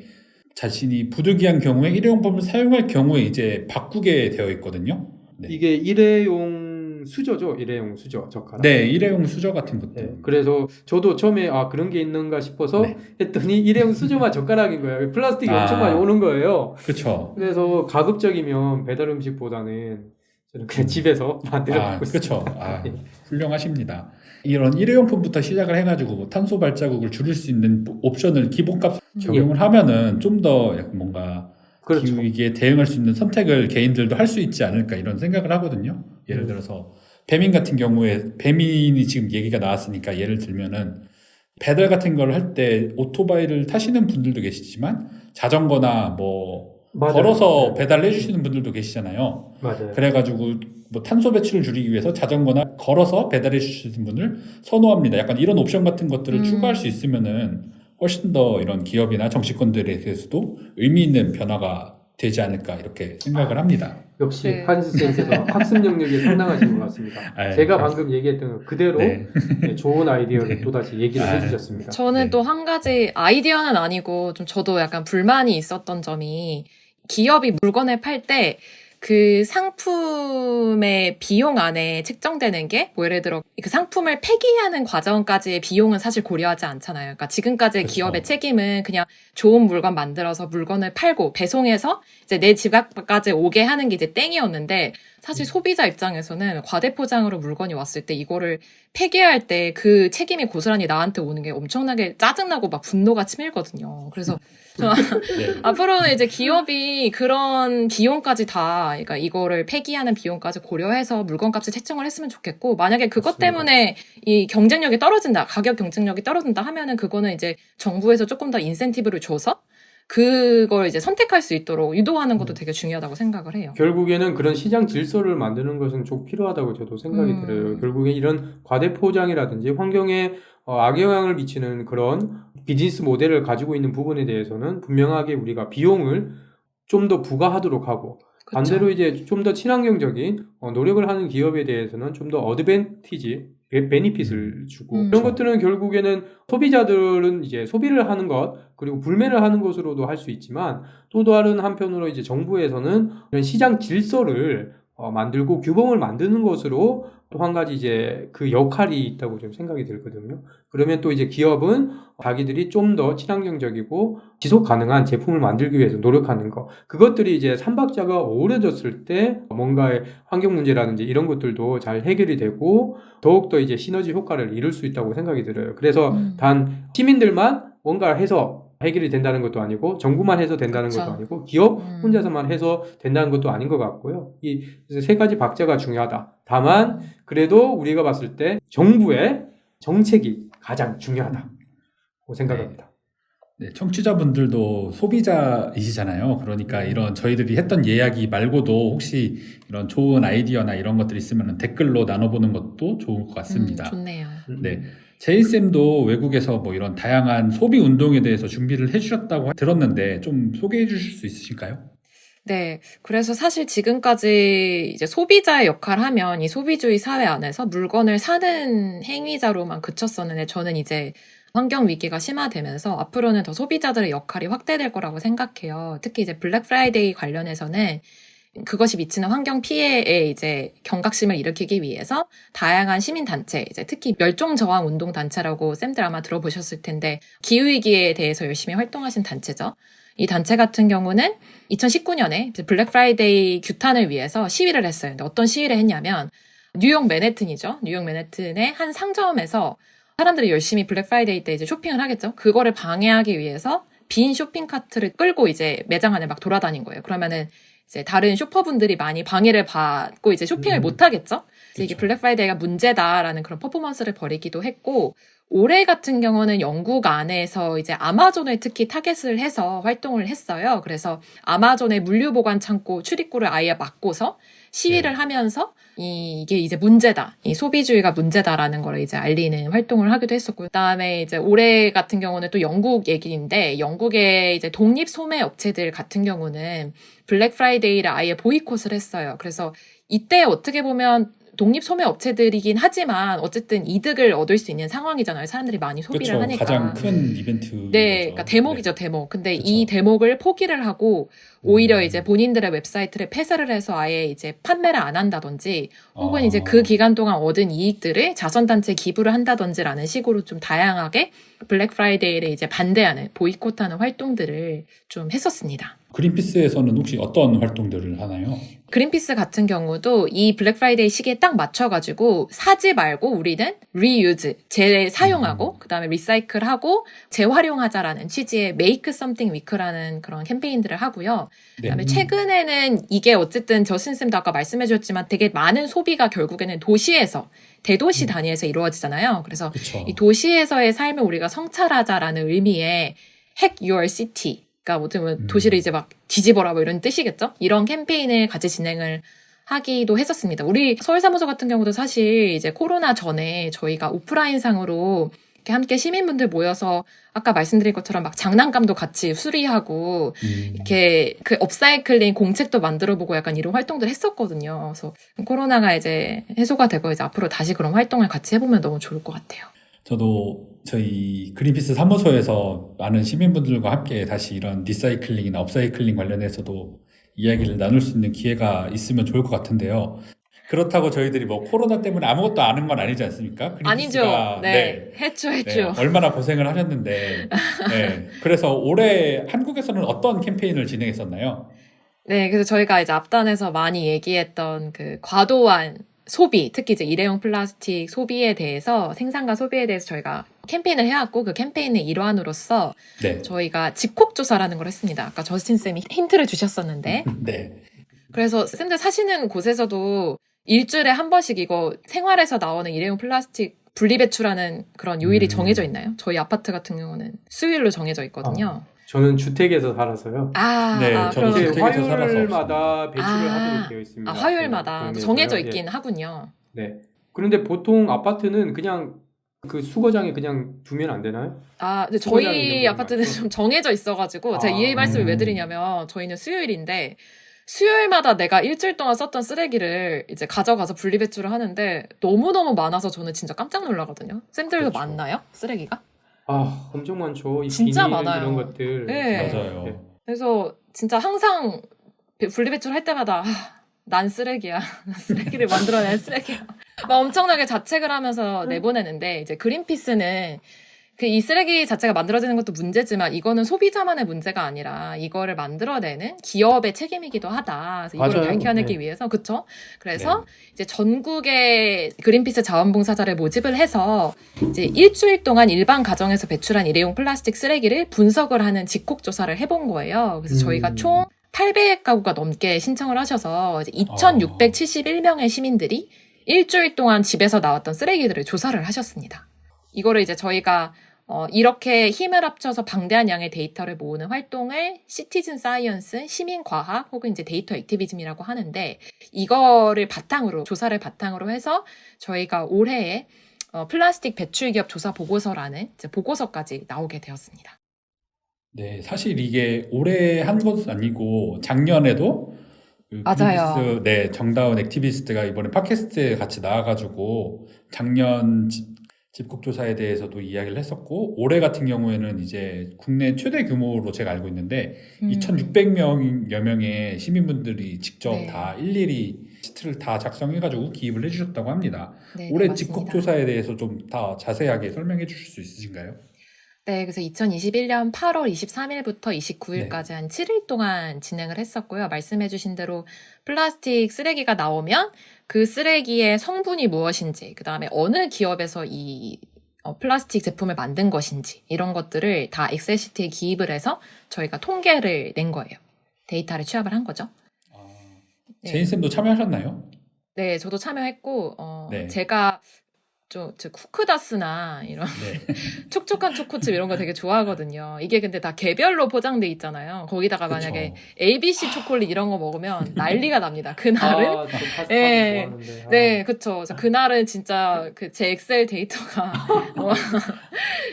자신이 부득이한 경우에 일회용품을 사용할 경우에 이제 바꾸게 되어 있거든요. 네. 이게 일회용 수저죠? 일회용 수저, 젓가락. 네, 일회용 수저 같은 것들. 네, 그래서 저도 처음에 그런 게 있는가 싶어서 했더니 일회용 수저만 젓가락인 거예요. 플라스틱이 엄청 많이 오는 거예요. 그렇죠. 그래서 가급적이면 배달 음식보다는 저는 그냥 집에서 만들어 먹고 그렇죠. 있습니다. 네. 훌륭하십니다. 이런 일회용품부터 시작을 해가지고 뭐 탄소 발자국을 줄일 수 있는 옵션을 기본값 적용을 하면은 좀 더 뭔가 그렇죠. 기후위기에 대응할 수 있는 선택을 개인들도 할 수 있지 않을까 이런 생각을 하거든요. 예를 들어서 배민 같은 경우에 배민이 지금 얘기가 나왔으니까 예를 들면은 배달 같은 걸 할 때 오토바이를 타시는 분들도 계시지만 자전거나 뭐 맞아요. 걸어서 배달을 해주시는 분들도 계시잖아요. 맞아요. 그래가지고 뭐 탄소 배출을 줄이기 위해서 자전거나 걸어서 배달해 주시는 분을 선호합니다. 약간 이런 옵션 같은 것들을 추가할 수 있으면은 훨씬 더 이런 기업이나 정치권들에 대해서도 의미 있는 변화가 되지 않을까 이렇게 생각을 합니다. 역시 네. 프란시스 쌤께서 학습 영역이 상당하신 것 같습니다. 제가 방금 얘기했던 거 그대로 네. 좋은 아이디어를 또다시 얘기를 해주셨습니다. 저는 네. 또 한 가지 아이디어는 아니고 좀 저도 약간 불만이 있었던 점이 기업이 물건을 팔 때 그 상품의 비용 안에 책정되는 게 뭐 예를 들어 그 상품을 폐기하는 과정까지의 비용은 사실 고려하지 않잖아요. 그러니까 지금까지의 그쵸. 기업의 책임은 그냥 좋은 물건 만들어서 물건을 팔고 배송해서 이제 내 집 앞까지 오게 하는 게 이제 땡이었는데 사실 소비자 입장에서는 과대포장으로 물건이 왔을 때 이거를 폐기할 때 그 책임이 고스란히 나한테 오는 게 엄청나게 짜증나고 막 분노가 치밀거든요. 그래서 네. 앞으로는 이제 기업이 그런 비용까지 다, 그러니까 이거를 폐기하는 비용까지 고려해서 물건값을 책정을 했으면 좋겠고, 만약에 그것 맞습니다. 때문에 이 경쟁력이 떨어진다, 가격 경쟁력이 떨어진다 하면은 그거는 이제 정부에서 조금 더 인센티브를 줘서 그걸 이제 선택할 수 있도록 유도하는 것도 되게 중요하다고 생각을 해요. 결국에는 그런 시장 질서를 만드는 것은 좀 필요하다고 저도 생각이 들어요. 결국에 이런 과대포장이라든지 환경에 악영향을 미치는 그런 비즈니스 모델을 가지고 있는 부분에 대해서는 분명하게 우리가 비용을 좀 더 부과하도록 하고 그쵸. 반대로 이제 좀 더 친환경적인 노력을 하는 기업에 대해서는 좀 더 어드밴티지, 베니핏을 주고 이런 것들은 결국에는 소비자들은 이제 소비를 하는 것 그리고 불매를 하는 것으로도 할 수 있지만 또 다른 한편으로 이제 정부에서는 이런 시장 질서를 만들고 규범을 만드는 것으로 또 한 가지 이제 그 역할이 있다고 좀 생각이 들거든요. 그러면 또 이제 기업은 자기들이 좀 더 친환경적이고 지속 가능한 제품을 만들기 위해서 노력하는 거. 그것들이 이제 삼박자가 어우러졌을 때 뭔가의 환경 문제라든지 이런 것들도 잘 해결이 되고 더욱더 이제 시너지 효과를 이룰 수 있다고 생각이 들어요. 그래서 단 시민들만 뭔가를 해서 해결이 된다는 것도 아니고 정부만 해서 된다는 그쵸. 것도 아니고 기업 혼자서만 해서 된다는 것도 아닌 것 같고요. 이 세 가지 박자가 중요하다. 다만 그래도 우리가 봤을 때 정부의 정책이 가장 중요하다고 생각합니다. 네, 청취자분들도 소비자이시잖아요. 그러니까 이런 저희들이 했던 이야기 말고도 혹시 이런 좋은 아이디어나 이런 것들이 있으면 댓글로 나눠보는 것도 좋을 것 같습니다. 좋네요. 네. 제이쌤도 외국에서 뭐 이런 다양한 소비 운동에 대해서 준비를 해주셨다고 들었는데 좀 소개해 주실 수 있으실까요? 네. 그래서 사실 지금까지 이제 소비자의 역할을 하면 이 소비주의 사회 안에서 물건을 사는 행위자로만 그쳤었는데 저는 이제 환경 위기가 심화되면서 앞으로는 더 소비자들의 역할이 확대될 거라고 생각해요. 특히 이제 블랙 프라이데이 관련해서는 그것이 미치는 환경 피해에 이제 경각심을 일으키기 위해서 다양한 시민단체, 이제 특히 멸종저항 운동단체라고 쌤들 아마 들어보셨을 텐데 기후위기에 대해서 열심히 활동하신 단체죠. 이 단체 같은 경우는 2019년에 블랙 프라이데이 규탄을 위해서 시위를 했어요. 근데 어떤 시위를 했냐면 뉴욕 맨해튼이죠. 뉴욕 맨해튼의 한 상점에서 사람들이 열심히 블랙 프라이데이 때 이제 쇼핑을 하겠죠. 그거를 방해하기 위해서 빈 쇼핑 카트를 끌고 이제 매장 안에 막 돌아다닌 거예요. 그러면은 이제 다른 쇼퍼분들이 많이 방해를 받고 이제 쇼핑을 못 하겠죠. 그래서 이게 블랙 프라이데이가 문제다라는 그런 퍼포먼스를 벌이기도 했고 올해 같은 경우는 영국 안에서 이제 아마존을 특히 타겟을 해서 활동을 했어요. 그래서 아마존의 물류 보관 창고 출입구를 아예 막고서 시위를 하면서 이게 이제 문제다. 이 소비주의가 문제다라는 걸 이제 알리는 활동을 하기도 했었고요. 그다음에 이제 올해 같은 경우는 또 영국 얘기인데 영국의 이제 독립 소매 업체들 같은 경우는 블랙 프라이데이를 아예 보이콧을 했어요. 그래서 이때 어떻게 보면 독립 소매 업체들이긴 하지만 어쨌든 이득을 얻을 수 있는 상황이잖아요. 사람들이 많이 소비를 그렇죠. 하니까. 가장 큰 이벤트. 네, 그러니까 대목이죠, 대목. 근데 그쵸. 이 대목을 포기를 하고 오히려 이제 본인들의 웹사이트를 폐쇄를 해서 아예 이제 판매를 안 한다든지 혹은 이제 그 기간 동안 얻은 이익들을 자선단체에 기부를 한다든지라는 식으로 좀 다양하게 블랙 프라이데이를 이제 반대하는, 보이콧하는 활동들을 좀 했었습니다. 그린피스에서는 혹시 어떤 활동들을 하나요? 그린피스 같은 경우도 이 블랙 프라이데이 시기에 딱 맞춰가지고 사지 말고 우리는 리유즈, 재사용하고 그다음에 리사이클하고 재활용하자라는 취지의 Make Something Week라는 그런 캠페인들을 하고요. 그다음에 최근에는 이게 어쨌든 저신쌤도 아까 말씀해 주셨지만 되게 많은 소비가 결국에는 도시에서 대도시 단위에서 이루어지잖아요. 그래서 그쵸. 이 도시에서의 삶을 우리가 성찰하자라는 의미의 Hack Your City, 그러니까 어떻게 도시를 이제 막 뒤집어라 뭐 이런 뜻이겠죠? 이런 캠페인을 같이 진행을 하기도 했었습니다. 우리 서울사무소 같은 경우도 사실 이제 코로나 전에 저희가 오프라인상으로 이렇게 함께 시민분들 모여서 아까 말씀드린 것처럼 막 장난감도 같이 수리하고 이렇게 그 업사이클링 공책도 만들어보고 약간 이런 활동들 했었거든요. 그래서 코로나가 이제 해소가 되고 이제 앞으로 다시 그런 활동을 같이 해보면 너무 좋을 것 같아요. 저도 저희 그린피스 사무소에서 많은 시민분들과 함께 다시 이런 리사이클링이나 업사이클링 관련해서도 이야기를 나눌 수 있는 기회가 있으면 좋을 것 같은데요. 그렇다고 저희들이 뭐 코로나 때문에 아무것도 안 한 건 아니지 않습니까? 아니죠. 그린피스가 네. 했죠. 네, 얼마나 고생을 하셨는데 네, 그래서 올해 한국에서는 어떤 캠페인을 진행했었나요? 네, 그래서 저희가 이제 앞단에서 많이 얘기했던 그 과도한 소비, 특히 이제 일회용 플라스틱 소비에 대해서, 생산과 소비에 대해서 저희가 캠페인을 해왔고, 그 캠페인의 일환으로서 네. 저희가 집콕조사라는 걸 했습니다. 아까 저스틴쌤이 힌트를 주셨었는데. 네. 그래서 쌤들 사시는 곳에서도 일주일에 한 번씩 이거 생활에서 나오는 일회용 플라스틱 분리배출하는 그런 요일이 정해져 있나요? 저희 아파트 같은 경우는 수요일로 정해져 있거든요. 저는 주택에서 살아서요. 네, 저도 그럼 주택에서 살아서 화요일마다 배출을 하도록 되어 있습니다. 화요일마다 네, 정해져 예. 있긴 하군요. 네. 그런데 보통 아파트는 그냥 그 수거장에 그냥 두면 안 되나요? 근데 수거장이 저희 있는 건 아파트는 맞죠? 좀 정해져 있어가지고, 제가 이 말씀을 왜 드리냐면, 저희는 수요일인데, 수요일마다 내가 일주일 동안 썼던 쓰레기를 이제 가져가서 분리배출을 하는데, 너무너무 많아서 저는 진짜 깜짝 놀라거든요. 쌤들도 그렇죠. 많나요? 쓰레기가? 엄청 많죠. 이 진짜 비닐 많아요. 이런 것들. 네. 맞아요. 네. 그래서 진짜 항상 분리배출 할 때마다, 난 쓰레기야. 쓰레기를 만들어낸 쓰레기야. 막 엄청나게 자책을 하면서 내보내는데, 이제 그린피스는 이 쓰레기 자체가 만들어지는 것도 문제지만 이거는 소비자만의 문제가 아니라 이거를 만들어내는 기업의 책임이기도 하다. 그래서 이걸 맞아요. 밝혀내기 네. 위해서, 그쵸? 그래서 이제 전국의 그린피스 자원봉사자를 모집을 해서 이제 일주일 동안 일반 가정에서 배출한 일회용 플라스틱 쓰레기를 분석을 하는 직콕조사를 해본 거예요. 그래서 저희가 총 800가구가 넘게 신청을 하셔서 이제 2,671명의 시민들이 일주일 동안 집에서 나왔던 쓰레기들을 조사를 하셨습니다. 이거를 이제 저희가 이렇게 힘을 합쳐서 방대한 양의 데이터를 모으는 활동을 시티즌 사이언스, 시민과학 혹은 이제 데이터 액티비즘이라고 하는데, 이거를 바탕으로, 조사를 바탕으로 해서 저희가 올해에 플라스틱 배출 기업 조사 보고서라는 이제 보고서까지 나오게 되었습니다. 네, 사실 이게 올해 한 것은 아니고 작년에도 그 맞아요. 그린피스, 네, 정다운 액티비스트가 이번에 팟캐스트에 같이 나와가지고 작년 집콕조사에 대해서도 이야기를 했었고, 올해 같은 경우에는 이제 국내 최대 규모로 제가 알고 있는데 2,600명여 명의 시민분들이 직접 네. 다 일일이 시트를 다 작성해가지고 기입을 해주셨다고 합니다. 네, 올해 맞습니다. 집콕조사에 대해서 좀 더 자세하게 설명해 주실 수 있으신가요? 네, 그래서 2021년 8월 23일부터 29일까지 한 7일 동안 진행을 했었고요. 말씀해주신 대로 플라스틱 쓰레기가 나오면 그 쓰레기의 성분이 무엇인지, 그 다음에 어느 기업에서 이 플라스틱 제품을 만든 것인지, 이런 것들을 다 엑셀 시트에 기입을 해서 저희가 통계를 낸 거예요. 데이터를 취합을 한 거죠. 네. 제인쌤도 참여하셨나요? 네, 저도 참여했고, 네. 제가 저 쿠크다스나 이런 촉촉한 초코칩 이런 거 되게 좋아하거든요. 이게 근데 다 개별로 포장돼 있잖아요. 거기다가 만약에 ABC 초콜릿 이런 거 먹으면 난리가 납니다. 그날은 저 파스타 네. 좋아하는데. 네, 그쵸. 그래서 그날은 진짜 제 엑셀 데이터가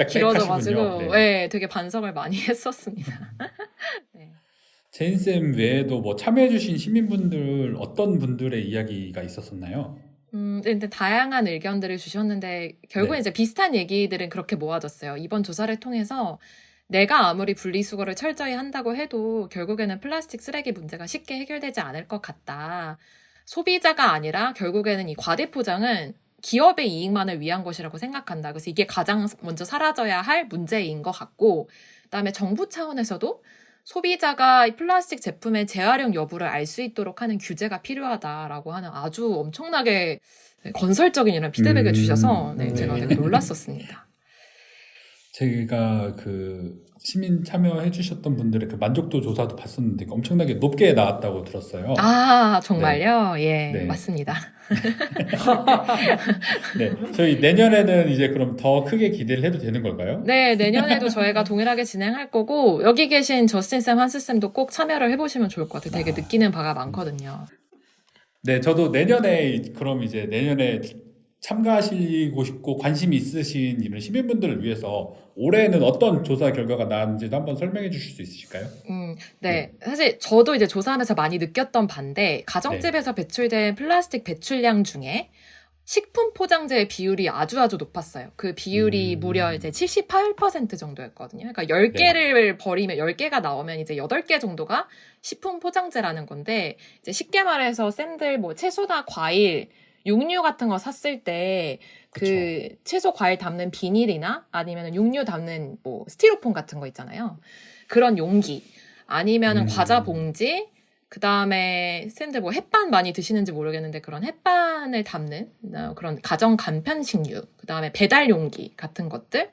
길어져가지고 빽빽하시군요. 네, 되게 반성을 많이 했었습니다. 네. 제인쌤 외에도 뭐 참여해주신 시민분들 어떤 분들의 이야기가 있었었나요? 근데 다양한 의견들을 주셨는데 결국엔 네. 이제 비슷한 얘기들은 그렇게 모아졌어요. 이번 조사를 통해서 내가 아무리 분리수거를 철저히 한다고 해도 결국에는 플라스틱 쓰레기 문제가 쉽게 해결되지 않을 것 같다. 소비자가 아니라 결국에는 이 과대포장은 기업의 이익만을 위한 것이라고 생각한다. 그래서 이게 가장 먼저 사라져야 할 문제인 것 같고, 그다음에 정부 차원에서도 소비자가 이 플라스틱 제품의 재활용 여부를 알 수 있도록 하는 규제가 필요하다라고 하는 아주 엄청나게 건설적인 이런 피드백을 주셔서 네, 제가 되게 놀랐었습니다. 제가 그 시민 참여해 주셨던 분들의 그 만족도 조사도 봤었는데 엄청나게 높게 나왔다고 들었어요. 아, 정말요? 예, 네. 맞습니다. 네, 저희 내년에는 이제 그럼 더 크게 기대를 해도 되는 걸까요? 네, 내년에도 저희가 동일하게 진행할 거고, 여기 계신 저스틴쌤, 한스쌤도 꼭 참여를 해보시면 좋을 것 같아요. 되게 느끼는 바가 많거든요. 네, 저도 내년에 그럼 이제 내년에 참가하시고 싶고 관심이 있으신 이런 시민분들을 위해서 올해는 어떤 조사 결과가 나왔는지도 한번 설명해 주실 수 있으실까요? 네. 사실 저도 이제 조사하면서 많이 느꼈던 바인데, 가정집에서 배출된 플라스틱 배출량 중에 식품 포장재의 비율이 아주 높았어요. 그 비율이 무려 이제 78% 정도였거든요. 그러니까 10개를 버리면, 10개가 나오면 이제 8개 정도가 식품 포장재라는 건데, 이제 쉽게 말해서 쌤들 뭐 채소나 과일, 육류 같은 거 샀을 때 그 채소 과일 담는 비닐이나 아니면 육류 담는 뭐 스티로폼 같은 거 있잖아요. 그런 용기 아니면은 과자 봉지, 그 다음에 쌤들 뭐 햇반 많이 드시는지 모르겠는데 그런 햇반을 담는 그런 가정 간편식류, 그 다음에 배달 용기 같은 것들,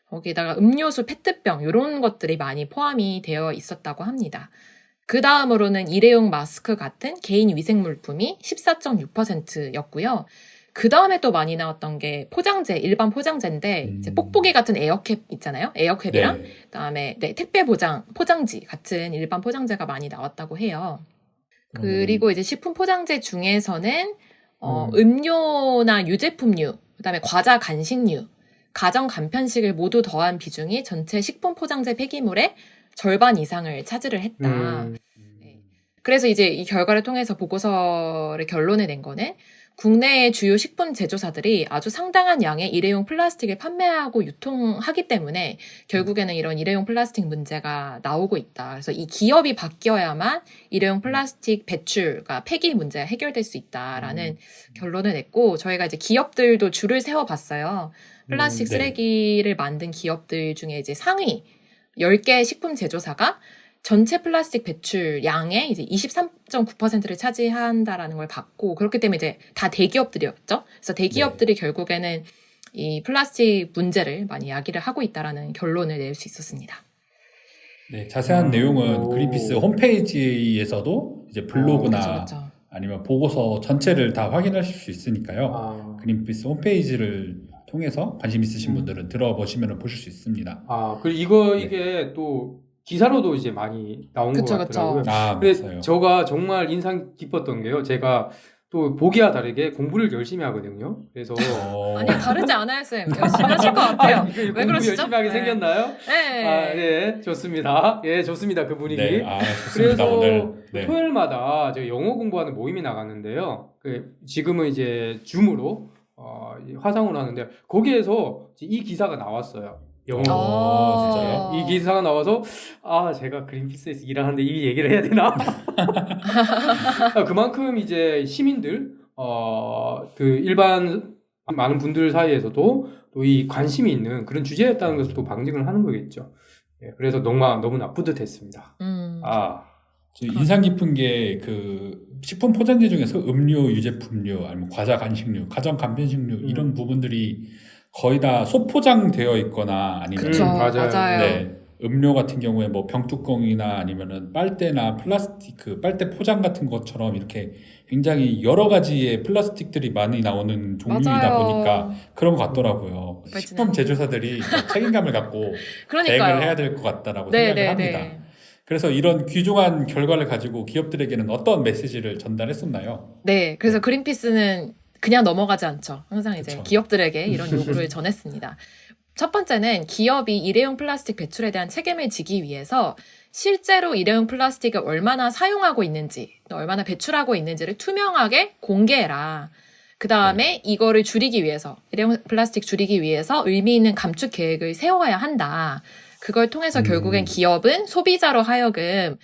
거기다가 음료수 페트병 이런 것들이 많이 포함이 되어 있었다고 합니다. 그 다음으로는 일회용 마스크 같은 개인 위생 물품이 14.6%였고요. 그 다음에 또 많이 나왔던 게 포장재, 일반 포장재인데 이제 뽁뽁이 같은 에어캡 있잖아요. 에어캡이랑 그다음에 택배 포장지 같은 일반 포장재가 많이 나왔다고 해요. 그리고 이제 식품 포장재 중에서는 음료나 유제품류, 그다음에 과자 간식류, 가정 간편식을 모두 더한 비중이 전체 식품 포장재 폐기물의 절반 이상을 차지를 했다. 네. 그래서 이제 이 결과를 통해서 보고서를 결론을 낸 거는 국내의 주요 식품 제조사들이 아주 상당한 양의 일회용 플라스틱을 판매하고 유통하기 때문에 결국에는 이런 일회용 플라스틱 문제가 나오고 있다. 그래서 이 기업이 바뀌어야만 일회용 플라스틱 배출과 폐기 문제가 해결될 수 있다라는 결론을 냈고, 저희가 이제 기업들도 줄을 세워봤어요. 플라스틱 쓰레기를 만든 기업들 중에 이제 상위 10개 식품 제조사가 전체 플라스틱 배출 양의 이제 23.9%를 차지한다라는 걸 봤고, 그렇기 때문에 이제 다 대기업들이었죠. 그래서 대기업들이 결국에는 이 플라스틱 문제를 많이 야기를 하고 있다라는 결론을 낼 수 있었습니다. 네, 자세한 내용은 그린피스 홈페이지에서도 이제 블로그나 그렇죠. 아니면 보고서 전체를 다 확인하실 수 있으니까요. 그린피스 홈페이지를 통해서 관심 있으신 분들은 들어보시면 보실 수 있습니다. 그리고 이게 또 기사로도 이제 많이 나온 것 같더라고요. 근데 맞아요. 제가 정말 인상 깊었던 게요. 제가 또 보기와 다르게 공부를 열심히 하거든요. 그래서 아니, 다르지 않아요, 쌤. 열심히 하실 것 같아요. 왜 공부 그러시죠? 열심히 하게 생겼나요? 네. 네, 좋습니다. 예, 좋습니다. 그 분위기. 네, 좋습니다. 그래서 오늘 토요일마다 제가 영어 공부하는 모임이 나갔는데요. 지금은 이제 줌으로 화상으로 하는데 거기에서 이 기사가 나왔어요. 영어. 진짜요? 이 기사가 나와서 제가 그린피스에서 일하는데 이 얘기를 해야 되나? 그만큼 이제 시민들 그 일반 많은 분들 사이에서도 또 이 관심이 있는 그런 주제였다는 것을 또 방증을 하는 거겠죠. 그래서 너무나 뿌듯했습니다. 인상 깊은 게 그 식품 포장재 중에서 음료, 유제품류, 아니면 과자 간식류, 가정 간편식류 이런 부분들이 거의 다 소포장되어 있거나 아니면 맞아요. 네, 음료 같은 경우에 뭐 병뚜껑이나 아니면은 빨대나 플라스틱 그 빨대 포장 같은 것처럼 이렇게 굉장히 여러 가지의 플라스틱들이 많이 나오는 종류이다 보니까 그런 것 같더라고요. 식품 제조사들이 책임감을 갖고 대응을 해야 될 것 같다라고 생각을 합니다. 그래서 이런 귀중한 결과를 가지고 기업들에게는 어떤 메시지를 전달했었나요? 네, 그래서 그린피스는 그냥 넘어가지 않죠. 항상 이제 기업들에게 이런 요구를 전했습니다. 첫 번째는 기업이 일회용 플라스틱 배출에 대한 책임을 지기 위해서 실제로 일회용 플라스틱을 얼마나 사용하고 있는지, 또 얼마나 배출하고 있는지를 투명하게 공개해라. 그 다음에 이거를 줄이기 위해서, 일회용 플라스틱 줄이기 위해서 의미 있는 감축 계획을 세워야 한다. 그걸 통해서 결국엔 기업은 소비자로 하여금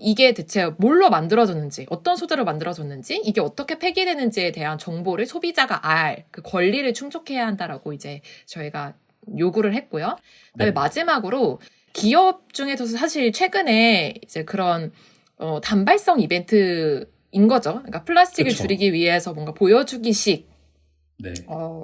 이게 대체 뭘로 만들어졌는지, 어떤 소재로 만들어졌는지, 이게 어떻게 폐기되는지에 대한 정보를 소비자가 알 그 권리를 충족해야 한다라고 이제 저희가 요구를 했고요. 그다음에 마지막으로 기업 중에서도 사실 최근에 이제 그런 단발성 이벤트인 거죠. 그러니까 플라스틱을 그쵸. 줄이기 위해서 뭔가 보여주기식 네.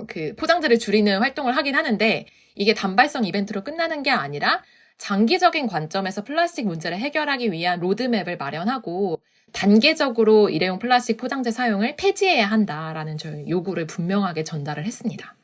그 포장재를 줄이는 활동을 하긴 하는데 이게 단발성 이벤트로 끝나는 게 아니라 장기적인 관점에서 플라스틱 문제를 해결하기 위한 로드맵을 마련하고 단계적으로 일회용 플라스틱 포장재 사용을 폐지해야 한다라는 저희 요구를 분명하게 전달을 했습니다.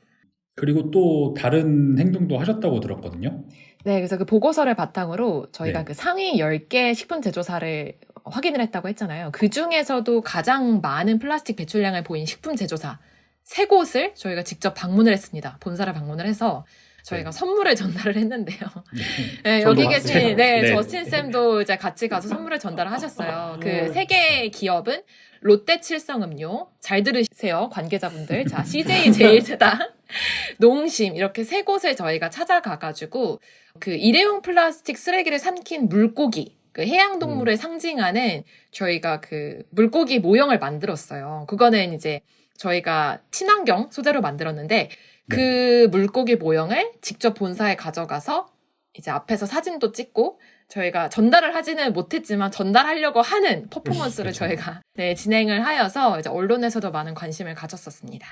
그리고 또 다른 행동도 하셨다고 들었거든요. 네, 그래서 그 보고서를 바탕으로 저희가 네. 그 상위 10개 식품 제조사를 확인을 했다고 했잖아요. 그 중에서도 가장 많은 플라스틱 배출량을 보인 식품 제조사 3곳을 저희가 직접 방문을 했습니다. 본사를 방문을 해서 저희가 네. 선물을 전달을 했는데요. 네. 네, 여기 저도 계신 봤어요. 네. 저스틴 쌤도 이제 같이 가서 선물을 전달을 하셨어요. 그 네. 3개의 기업은 롯데 칠성음료, 잘 들으세요 관계자분들. 자, CJ 제일제당, 농심 이렇게 3곳을 저희가 찾아가가지고 그 일회용 플라스틱 쓰레기를 삼킨 물고기, 그 해양동물을 상징하는 저희가 그 물고기 모형을 만들었어요. 그거는 이제 저희가 친환경 소재로 만들었는데 그 물고기 모형을 직접 본사에 가져가서 이제 앞에서 사진도 찍고 저희가 전달을 하지는 못했지만 전달하려고 하는 퍼포먼스를 그쵸. 저희가 진행을 하여서 이제 언론에서도 많은 관심을 가졌었습니다.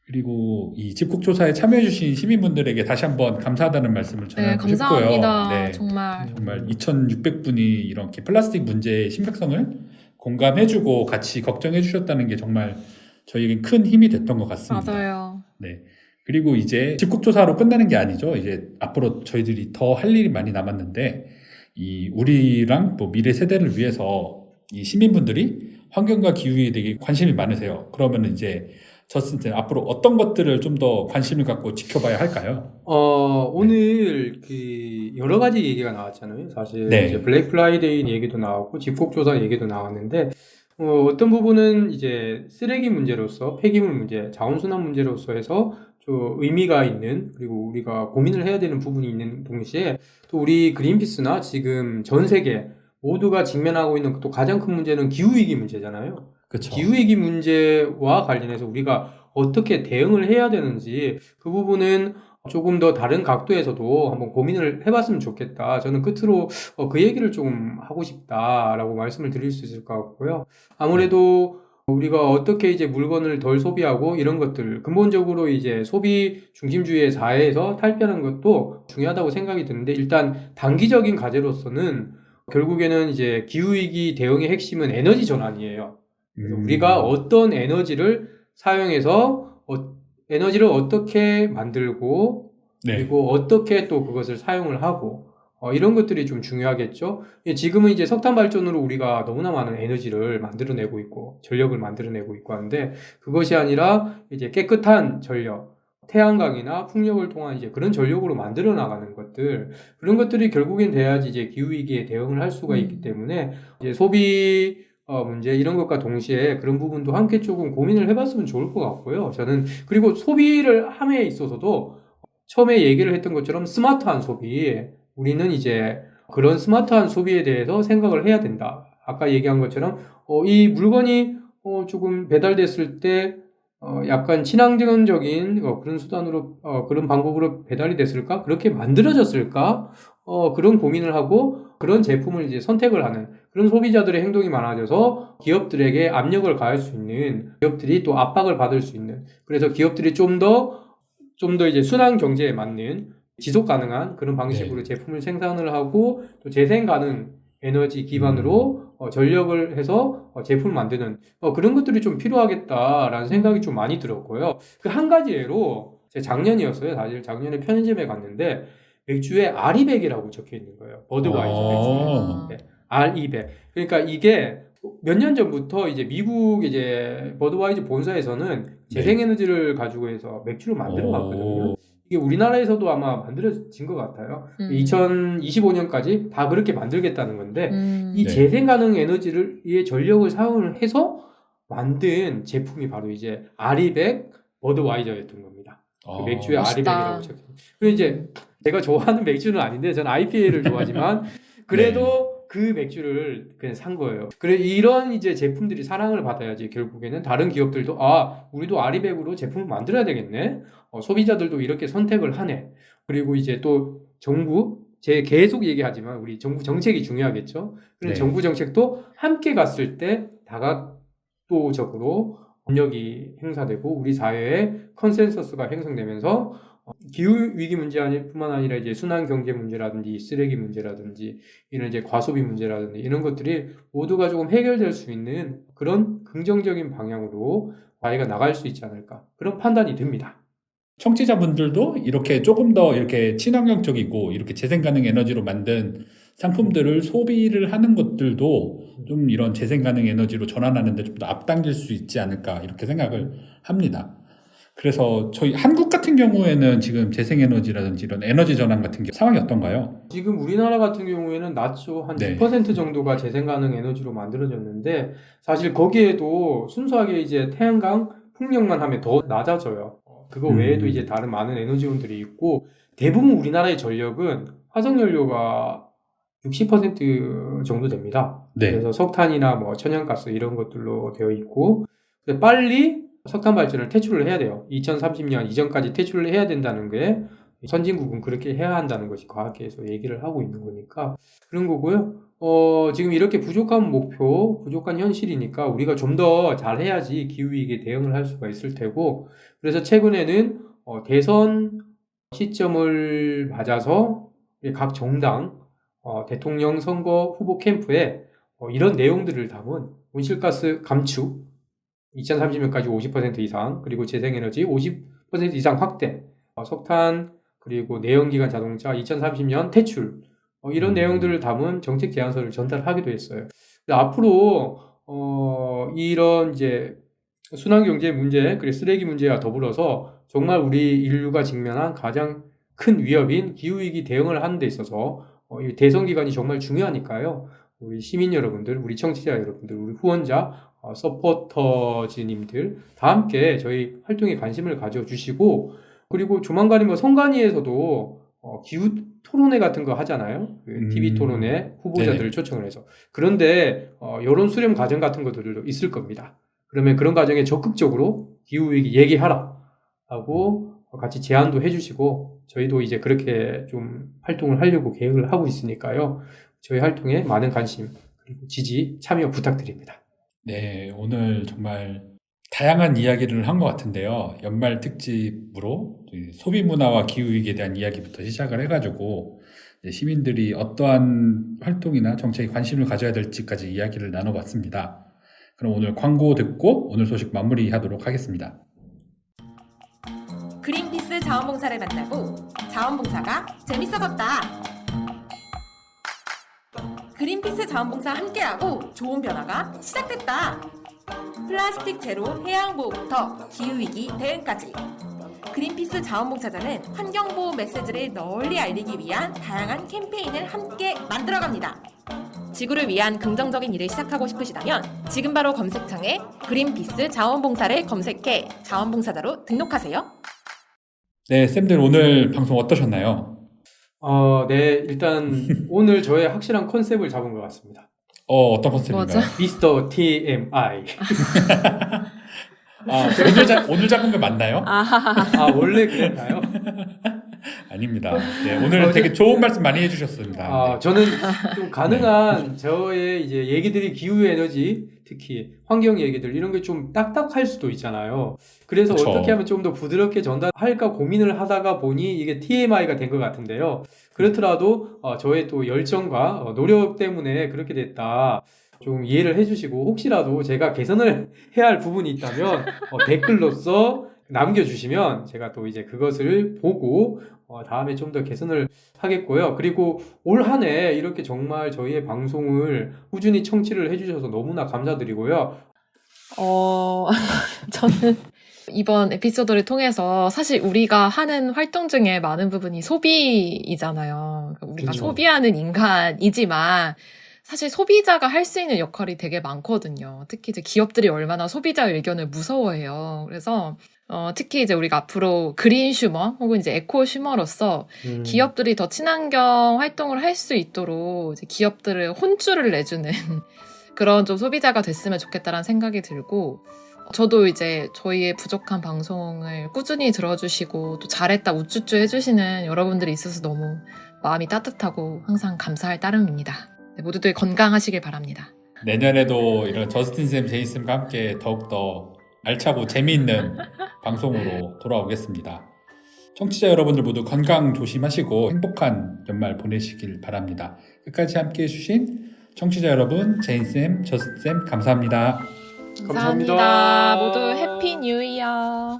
그리고 이 집국조사에 참여해주신 시민분들에게 다시 한번 감사하다는 말씀을 네, 전하고 싶고요. 감사합니다. 네. 정말. 정말 2,600분이 이렇게 플라스틱 문제의 심각성을 공감해주고 같이 걱정해주셨다는 게 정말 저희에겐 큰 힘이 됐던 것 같습니다. 맞아요. 네. 그리고 이제 집국조사로 끝나는 게 아니죠. 이제 앞으로 저희들이 더 할 일이 많이 남았는데, 이 우리랑 또 미래 세대를 위해서 이 시민분들이 환경과 기후에 되게 관심이 많으세요. 그러면 이제 저스틴 앞으로 어떤 것들을 좀 더 관심을 갖고 지켜봐야 할까요? 오늘 그 여러 가지 얘기가 나왔잖아요. 사실 네. 이제 블랙 프라이데이 얘기도 나왔고 집국조사 얘기도 나왔는데 어떤 부분은 이제 쓰레기 문제로서 폐기물 문제, 자원순환 문제로서 해서 좀 의미가 있는 그리고 우리가 고민을 해야 되는 부분이 있는 동시에 또 우리 그린피스나 지금 전 세계 모두가 직면하고 있는 또 가장 큰 문제는 기후위기 문제잖아요. 그렇죠. 기후위기 문제와 관련해서 우리가 어떻게 대응을 해야 되는지 그 부분은 조금 더 다른 각도에서도 한번 고민을 해봤으면 좋겠다. 저는 끝으로 그 얘기를 조금 하고 싶다라고 말씀을 드릴 수 있을 것 같고요. 아무래도 우리가 어떻게 이제 물건을 덜 소비하고 이런 것들 근본적으로 이제 소비 중심주의 사회에서 탈피하는 것도 중요하다고 생각이 드는데 일단 단기적인 과제로서는 결국에는 이제 기후위기 대응의 핵심은 에너지 전환이에요. 그래서 우리가 어떤 에너지를 사용해서 에너지를 어떻게 만들고 네. 그리고 어떻게 또 그것을 사용을 하고 이런 것들이 좀 중요하겠죠. 지금은 이제 석탄 발전으로 우리가 너무나 많은 에너지를 만들어내고 있고 전력을 만들어내고 있고 하는데 그것이 아니라 이제 깨끗한 전력, 태양광이나 풍력을 통한 이제 그런 전력으로 만들어 나가는 것들 그런 것들이 결국엔 돼야지 이제 기후 위기에 대응을 할 수가 있기 때문에 이제 소비 문제 이런 것과 동시에 그런 부분도 함께 조금 고민을 해봤으면 좋을 것 같고요. 저는 그리고 소비를 함에 있어서도 처음에 얘기를 했던 것처럼 스마트한 소비 우리는 이제 그런 스마트한 소비에 대해서 생각을 해야 된다. 아까 얘기한 것처럼 이 물건이 조금 배달됐을 때 약간 친환경적인 그런 수단으로 그런 방법으로 배달이 됐을까? 그렇게 만들어졌을까? 그런 고민을 하고 그런 제품을 이제 선택을 하는 그런 소비자들의 행동이 많아져서 기업들에게 압력을 가할 수 있는 기업들이 또 압박을 받을 수 있는 그래서 기업들이 좀 더 이제 순환 경제에 맞는 지속 가능한 그런 방식으로 제품을 생산을 하고 또 재생 가능 에너지 기반으로 전력을 해서 제품을 만드는 그런 것들이 좀 필요하겠다라는 생각이 좀 많이 들었고요. 그 한 가지 예로 제 작년이었어요. 사실 작년에 편의점에 갔는데 맥주에 R200이라고 적혀 있는 거예요. 버드와이저 맥주에. 네, R200. 그러니까 이게 몇 년 전부터 이제 미국 이제 버드와이저 본사에서는 재생에너지를 가지고 해서 맥주를 만들어 왔거든요. 이게 우리나라에서도 아마 만들어진 것 같아요. 2025년까지 다 그렇게 만들겠다는 건데 이 재생 가능 에너지를 이 전력을 사용을 해서 만든 제품이 바로 이제 R200 버드와이저였던 겁니다. 그 맥주에 R200이라고 적혀. 그리고 이제 제가 좋아하는 맥주는 아닌데 저는 IPA를 좋아하지만 그래도 그 맥주를 그냥 산 거예요. 그래 이런 이제 제품들이 사랑을 받아야지 결국에는 다른 기업들도 우리도 R200으로 제품을 만들어야 되겠네. 소비자들도 이렇게 선택을 하네. 그리고 이제 또 정부 제 계속 얘기하지만 우리 정부 정책이 중요하겠죠. 그런 네. 정부 정책도 함께 갔을 때 다각도적으로 협력이 행사되고 우리 사회에 컨센서스가 형성되면서 기후 위기 문제뿐만 아니라 이제 순환 경제 문제라든지 쓰레기 문제라든지 이런 이제 과소비 문제라든지 이런 것들이 모두가 조금 해결될 수 있는 그런 긍정적인 방향으로 사회가 나갈 수 있지 않을까 그런 판단이 듭니다. 청취자분들도 이렇게 조금 더 이렇게 친환경적이고 이렇게 재생 가능 에너지로 만든 상품들을 소비를 하는 것들도 좀 이런 재생 가능 에너지로 전환하는데 좀 더 앞당길 수 있지 않을까 이렇게 생각을 합니다. 그래서 저희 한국 같은 경우에는 지금 재생 에너지라든지 이런 에너지 전환 같은 게 상황이 어떤가요? 지금 우리나라 같은 경우에는 낮죠. 한 네. 10% 정도가 재생 가능 에너지로 만들어졌는데 사실 거기에도 순수하게 이제 태양광 풍력만 하면 더 낮아져요. 그거 외에도 이제 다른 많은 에너지원들이 있고 대부분 우리나라의 전력은 화석연료가 60% 정도 됩니다. 네. 그래서 석탄이나 뭐 천연가스 이런 것들로 되어 있고 빨리 석탄 발전을 퇴출을 해야 돼요. 2030년 이전까지 퇴출을 해야 된다는 게 선진국은 그렇게 해야 한다는 것이 과학계에서 얘기를 하고 있는 거니까 그런 거고요. 지금 이렇게 부족한 목표, 부족한 현실이니까 우리가 좀 더 잘해야지 기후위기에 대응을 할 수가 있을 테고 그래서 최근에는 대선 시점을 맞아서 각 정당 대통령 선거 후보 캠프에 이런 내용들을 담은 온실가스 감축 2030년까지 50% 이상 그리고 재생에너지 50% 이상 확대 석탄 그리고 내연기관 자동차 2030년 퇴출 이런 내용들을 담은 정책 제안서를 전달하기도 했어요. 앞으로 이런 이제 순환경제 문제 그리고 쓰레기 문제와 더불어서 정말 우리 인류가 직면한 가장 큰 위협인 기후위기 대응을 하는 데 있어서 이 대선 기간이 정말 중요하니까요. 우리 시민 여러분들, 우리 청취자 여러분들, 우리 후원자, 서포터즈님들 다 함께 저희 활동에 관심을 가져주시고 그리고 조만간에 뭐 선관위에서도 기후 토론회 같은 거 하잖아요. 그 TV 토론회 후보자들을 네네. 초청을 해서. 그런데 여론 수렴 과정 같은 것들도 있을 겁니다. 그러면 그런 과정에 적극적으로 기후위기 얘기하라 하고 같이 제안도 해주시고 저희도 이제 그렇게 좀 활동을 하려고 계획을 하고 있으니까요. 저희 활동에 많은 관심 그리고 지지 참여 부탁드립니다. 네, 오늘 정말 다양한 이야기를 한 것 같은데요. 연말 특집으로 소비 문화와 기후 위기에 대한 이야기부터 시작을 해가지고 이제 시민들이 어떠한 활동이나 정책에 관심을 가져야 될지까지 이야기를 나눠봤습니다. 그럼 오늘 광고 듣고 오늘 소식 마무리하도록 하겠습니다. 그린피스 자원봉사를 만나고 자원봉사가 재밌어졌다. 그린피스 자원봉사 함께하고 좋은 변화가 시작됐다. 플라스틱 제로 해양보호부터 기후위기 대응까지 그린피스 자원봉사자는 환경보호 메시지를 널리 알리기 위한 다양한 캠페인을 함께 만들어갑니다. 지구를 위한 긍정적인 일을 시작하고 싶으시다면 지금 바로 검색창에 그린피스 자원봉사를 검색해 자원봉사자로 등록하세요. 네, 쌤들 오늘 방송 어떠셨나요? 네, 일단 오늘 저의 확실한 컨셉을 잡은 것 같습니다. 어떤 컨셉인가요? 뭐죠? 미스터 TMI. 오늘 잡은 거 맞나요? 원래 그랬나요? 아닙니다. 네, 오늘 되게 좋은 말씀 많이 해주셨습니다. 네. 저는 좀 가능한 저의 이제 얘기들이 기후 에너지, 특히 환경 얘기들 이런 게 좀 딱딱할 수도 있잖아요. 그래서 그쵸. 어떻게 하면 좀 더 부드럽게 전달할까 고민을 하다가 보니 이게 TMI가 된 것 같은데요. 그렇더라도 저의 또 열정과 노력 때문에 그렇게 됐다. 좀 이해를 해주시고 혹시라도 제가 개선을 해야 할 부분이 있다면 댓글로써 남겨주시면 제가 또 이제 그것을 보고 다음에 좀 더 개선을 하겠고요. 그리고 올 한 해 이렇게 정말 저희의 방송을 꾸준히 청취를 해주셔서 너무나 감사드리고요. 저는 이번 에피소드를 통해서 사실 우리가 하는 활동 중에 많은 부분이 소비이잖아요. 우리가 그렇죠. 소비하는 인간이지만 사실 소비자가 할 수 있는 역할이 되게 많거든요. 특히 이제 기업들이 얼마나 소비자 의견을 무서워해요. 그래서 특히 이제 우리가 앞으로 그린 슈머 혹은 이제 에코 슈머로서 기업들이 더 친환경 활동을 할 수 있도록 이제 기업들을 혼쭐을 내주는 그런 좀 소비자가 됐으면 좋겠다라는 생각이 들고 저도 이제 저희의 부족한 방송을 꾸준히 들어주시고 또 잘했다 우쭈쭈 해주시는 여러분들이 있어서 너무 마음이 따뜻하고 항상 감사할 따름입니다. 네, 모두들 건강하시길 바랍니다. 내년에도 이런 저스틴 쌤, 제인 쌤과 함께 더욱더 알차고 재미있는 방송으로 돌아오겠습니다. 청취자 여러분들 모두 건강 조심하시고 행복한 연말 보내시길 바랍니다. 끝까지 함께 해주신 청취자 여러분, 제인 쌤, 저스틴 쌤 감사합니다. 감사합니다. 모두 해피 뉴 이어.